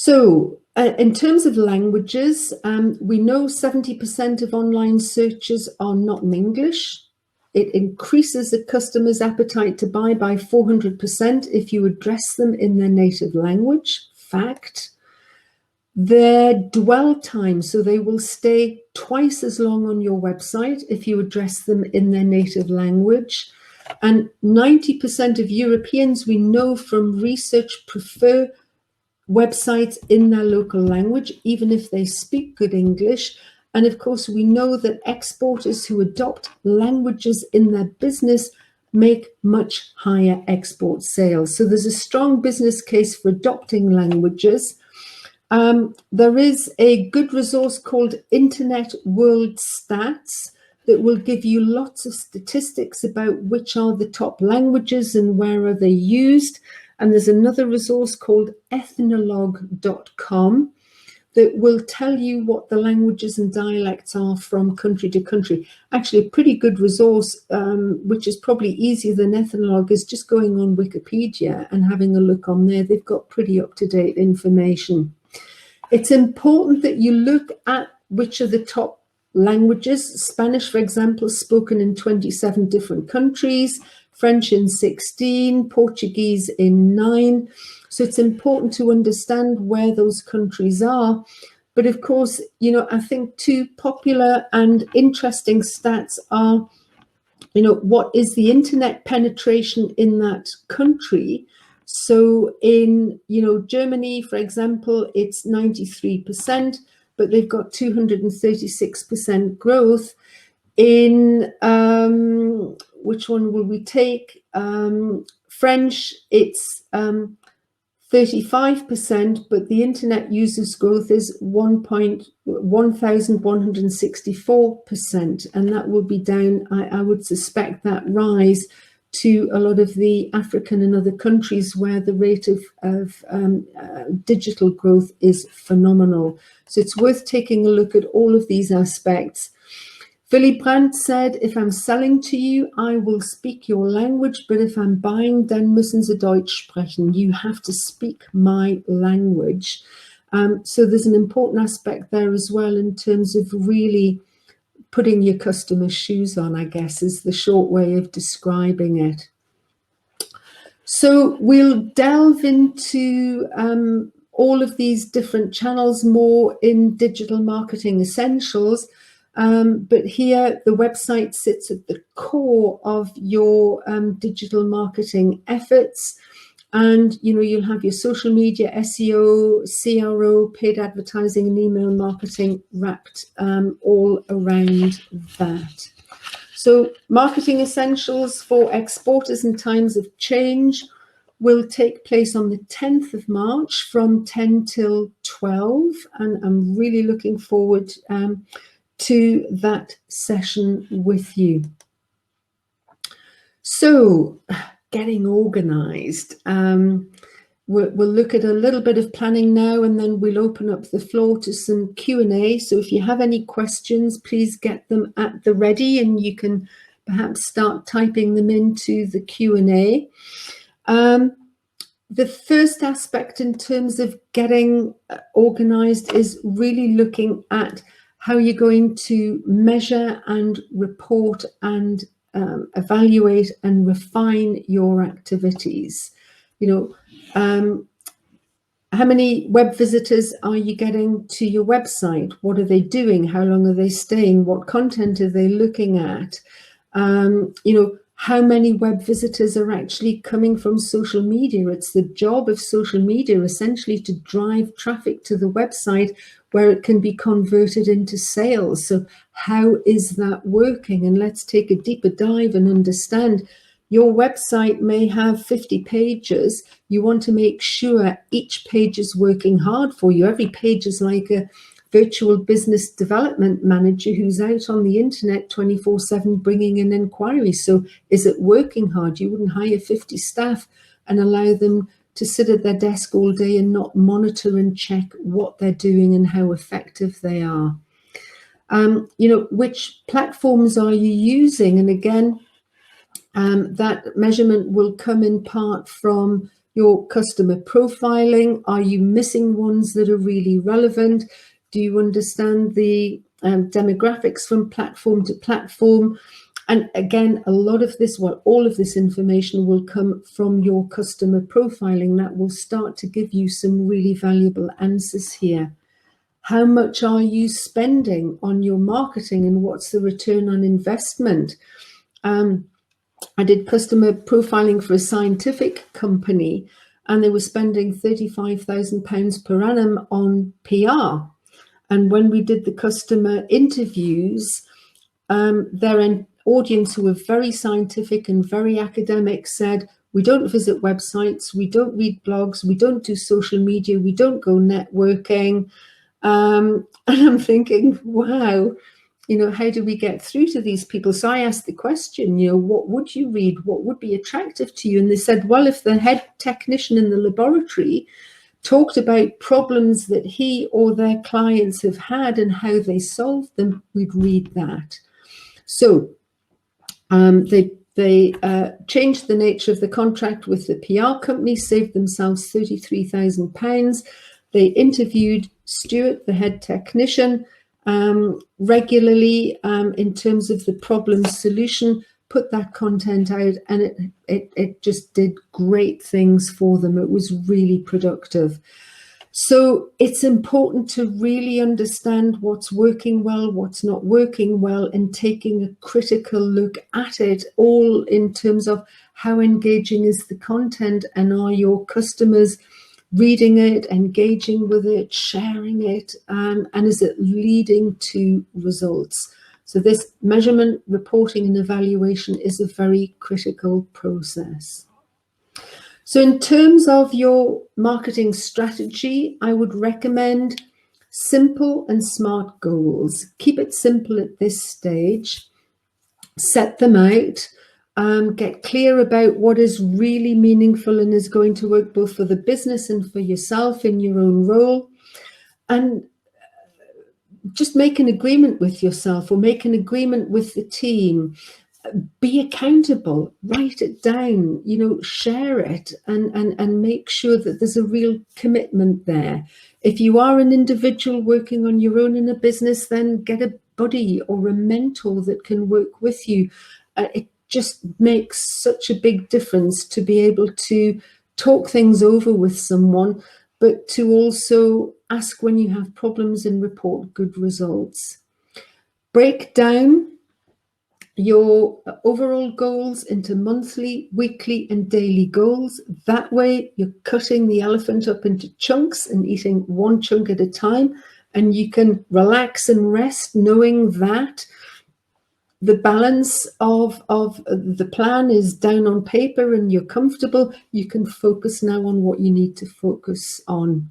So in terms of languages, we know 70% of online searches are not in English. It increases a customer's appetite to buy by 400% if you address them in their native language. Fact. Their dwell time, so they will stay twice as long on your website if you address them in their native language. And 90% of Europeans, we know from research, prefer websites in their local language, even if they speak good English. And of course, we know that exporters who adopt languages in their business make much higher export sales. So there's a strong business case for adopting languages. There is a good resource called Internet World Stats that will give you lots of statistics about which are the top languages and where are they used. And there's another resource called ethnologue.com that will tell you what the languages and dialects are from country to country. Actually, a pretty good resource, which is probably easier than Ethnologue, is just going on Wikipedia and having a look on there. They've got pretty up-to-date information. It's important that you look at which are the top languages. Spanish, for example, is spoken in 27 different countries. French in 16, Portuguese in 9. So it's important to understand where those countries are. But of course, I think two popular and interesting stats are, what is the internet penetration in that country? So in, Germany, for example, it's 93%, but they've got 236% growth. In which one will we take? French, it's 35%, but the internet users growth is 1,164%, and that will be down, I would suspect, that rise to a lot of the African and other countries where the rate of digital growth is phenomenal. So it's worth taking a look at all of these aspects. Willy Brandt said, if I'm selling to you, I will speak your language, but if I'm buying, dann müssen Sie Deutsch sprechen. You have to speak my language. So there's an important aspect there as well in terms of really putting your customer's shoes on, I guess, is the short way of describing it. So we'll delve into all of these different channels more in Digital Marketing Essentials. But here the website sits at the core of your digital marketing efforts. And, you know, you'll have your social media, SEO, CRO, paid advertising and email marketing wrapped all around that. So Marketing Essentials for Exporters in Times of Change will take place on the 10th of March from 10 till 12. And I'm really looking forward to that session with you. So getting organized. We'll look at a little bit of planning now, and then we'll open up the floor to some Q&A. So if you have any questions, please get them at the ready, and you can perhaps start typing them into the Q&A. The first aspect in terms of getting organized is really looking at how you're going to measure and report and evaluate and refine your activities. You know, how many web visitors are you getting to your website? What are they doing? How long are they staying? What content are they looking at? You know, how many web visitors are actually coming from social media? It's the job of social media essentially to drive traffic to the website where it can be converted into sales. So how is that working? And let's take a deeper dive and understand. Your website may have 50 pages. You want to make sure each page is working hard for you. Every page is like a virtual business development manager who's out on the internet 24/7 bringing in inquiries. So is it working hard? You wouldn't hire 50 staff and allow them to sit at their desk all day and not monitor and check what they're doing and how effective they are. You know, which platforms are you using? And again, that measurement will come in part from your customer profiling. Are you missing ones that are really relevant? Do you understand the demographics from platform to platform? And again, a lot of this, well, all of this information will come from your customer profiling. That will start to give you some really valuable answers here. How much are you spending on your marketing and what's the return on investment? I did customer profiling for a scientific company, and they were spending £35,000 per annum on PR. And when we did the customer interviews, their audience, who were very scientific and very academic, said, we don't visit websites, we don't read blogs, we don't do social media, we don't go networking. And I'm thinking, wow, you know, how do we get through to these people? So I asked the question, you know, what would you read? What would be attractive to you? And they said, well, if the head technician in the laboratory talked about problems that he or their clients have had and how they solved them, we'd read that. So they changed the nature of the contract with the PR company, saved themselves £33,000. They interviewed Stuart, the head technician, regularly in terms of the problem solution, put that content out, and it just did great things for them. It was really productive. So it's important to really understand what's working well, what's not working well, and taking a critical look at it, all in terms of how engaging is the content, and are your customers reading it, engaging with it, sharing it, and is it leading to results? So this measurement, reporting and evaluation is a very critical process. So in terms of your marketing strategy, I would recommend simple and smart goals. Keep it simple at this stage. Set them out. Get clear about what is really meaningful and is going to work both for the business and for yourself in your own role. And just make an agreement with yourself or make an agreement with the team. Be accountable, write it down, you know, share it, and make sure that there's a real commitment there. If you are an individual working on your own in a business, then get a buddy or a mentor that can work with you. It just makes such a big difference to be able to talk things over with someone, but to also ask when you have problems and report good results. Break down your overall goals into monthly, weekly, and daily goals. That way you're cutting the elephant up into chunks and eating one chunk at a time, and you can relax and rest knowing that the balance of the plan is down on paper and you're comfortable. You can focus now on what you need to focus on.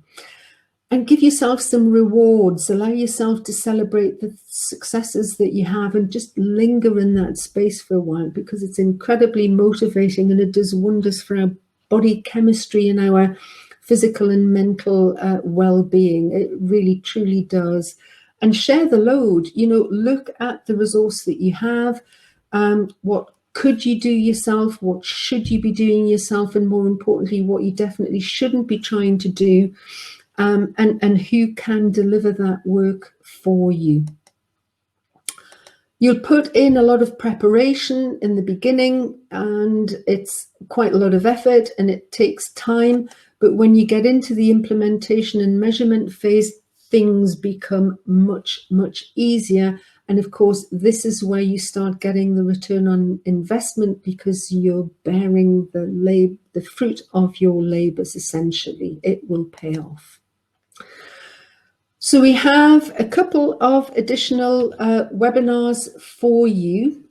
And give yourself some rewards. Allow yourself to celebrate the successes that you have and just linger in that space for a while, because it's incredibly motivating and it does wonders for our body chemistry and our physical and mental well-being. It really, truly does. And share the load. You know, look at the resource that you have. What could you do yourself? What should you be doing yourself? And more importantly, what you definitely shouldn't be trying to do. And who can deliver that work for you. You'll put in a lot of preparation in the beginning, and it's quite a lot of effort and it takes time. But when you get into the implementation and measurement phase, things become much, much easier. And of course, this is where you start getting the return on investment, because you're bearing the fruit of your labors, essentially. It will pay off. So we have a couple of additional webinars for you.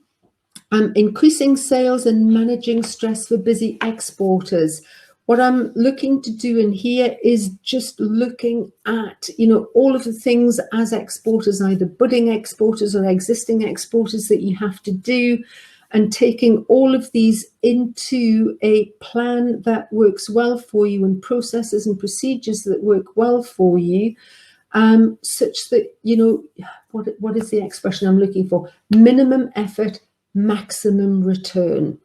Increasing sales and managing stress for busy exporters. What I'm looking to do in here is just looking at, you know, all of the things as exporters, either budding exporters or existing exporters, that you have to do, and taking all of these into a plan that works well for you, and processes and procedures that work well for you, such that, you know, what is the expression I'm looking for? Minimum effort, maximum return.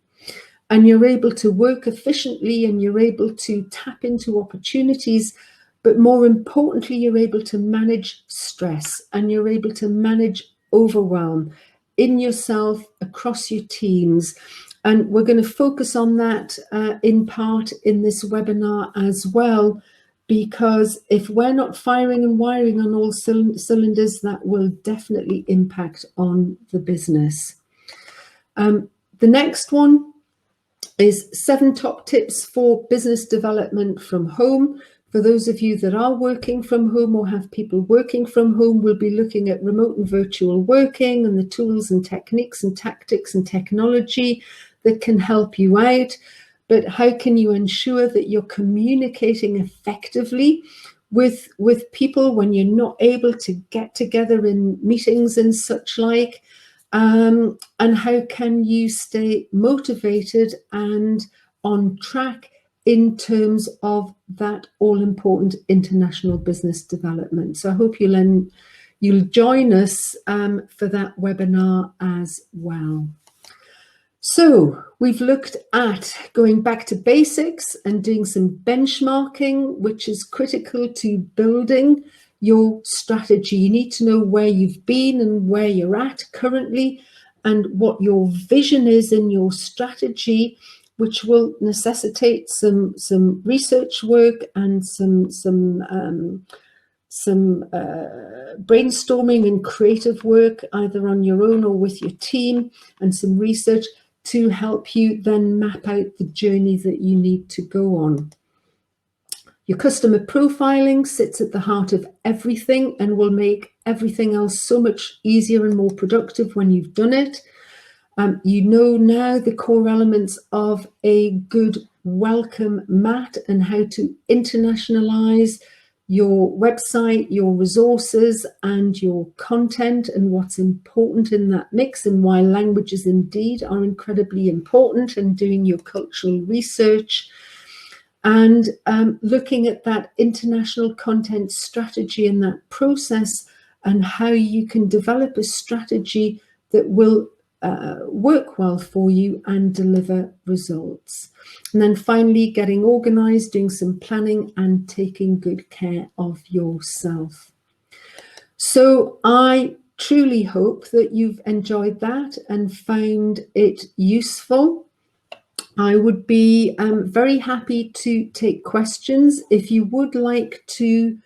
And you're able to work efficiently, and you're able to tap into opportunities, but more importantly, you're able to manage stress, and you're able to manage overwhelm in yourself, across your teams. And we're going to focus on that in part in this webinar as well, because if we're not firing and wiring on all cylinders, that will definitely impact on the business. The next one is 7 top tips for business development from home. For those of you that are working from home or have people working from home, we'll be looking at remote and virtual working and the tools and techniques and tactics and technology that can help you out. But how can you ensure that you're communicating effectively with people when you're not able to get together in meetings and such like? And how can you stay motivated and on track in terms of that all-important international business development? So I hope you'll join us for that webinar as well. So we've looked at going back to basics and doing some benchmarking, which is critical to building your strategy. You need to know where you've been and where you're at currently, and what your vision is in your strategy, which will necessitate some research work and some brainstorming and creative work, either on your own or with your team, and some research to help you then map out the journey that you need to go on. Your customer profiling sits at the heart of everything and will make everything else so much easier and more productive when you've done it. You know now the core elements of a good welcome mat and how to internationalize your website, your resources, and your content, and what's important in that mix, and why languages indeed are incredibly important, and doing your cultural research. And looking at that international content strategy and that process, and how you can develop a strategy that will work well for you and deliver results. And then finally, getting organized, doing some planning, and taking good care of yourself. So I truly hope that you've enjoyed that and found it useful. I would be very happy to take questions. If you would like to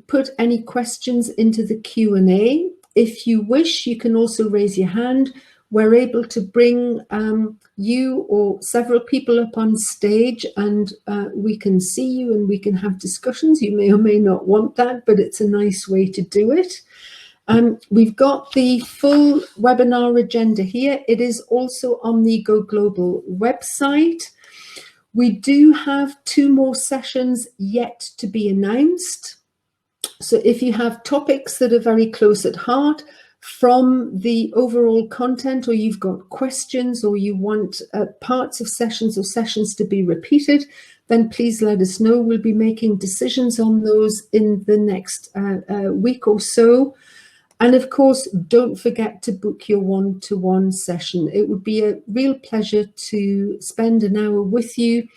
put any questions into the Q&A, if you wish, you can also raise your hand. We're able to bring you or several people up on stage, and we can see you and we can have discussions. You may or may not want that, but it's a nice way to do it. We've got the full webinar agenda here. It is also on the Go Global website. We do have 2 more sessions yet to be announced. So if you have topics that are very close at heart from the overall content, or you've got questions, or you want parts of sessions or sessions to be repeated, then please let us know. We'll be making decisions on those in the next week or so. And of course, don't forget to book your one-to-one session. It would be a real pleasure to spend an hour with you,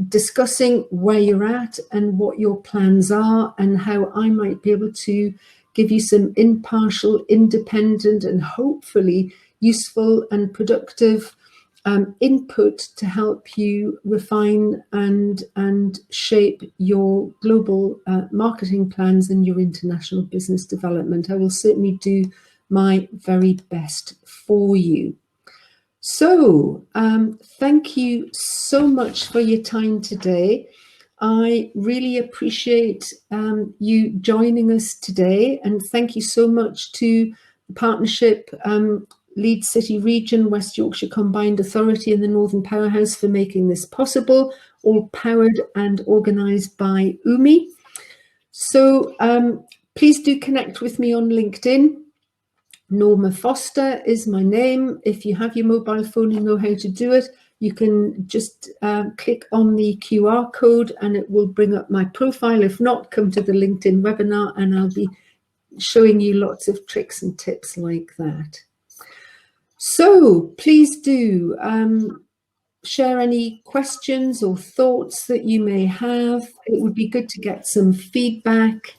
discussing where you're at and what your plans are, and how I might be able to give you some impartial, independent, and hopefully useful and productive input to help you refine and shape your global marketing plans and your international business development. I will certainly do my very best for you. So thank you so much for your time today. I really appreciate you joining us today, and thank you so much to the partnership, Leeds City Region, West Yorkshire Combined Authority, and the Northern Powerhouse for making this possible, all powered and organised by Umi. So please do connect with me on LinkedIn. Norma Foster is my name. If you have your mobile phone and know how to do it, you can just click on the QR code and it will bring up my profile. If not, come to the LinkedIn webinar and I'll be showing you lots of tricks and tips like that. So please do share any questions or thoughts that you may have. It would be good to get some feedback.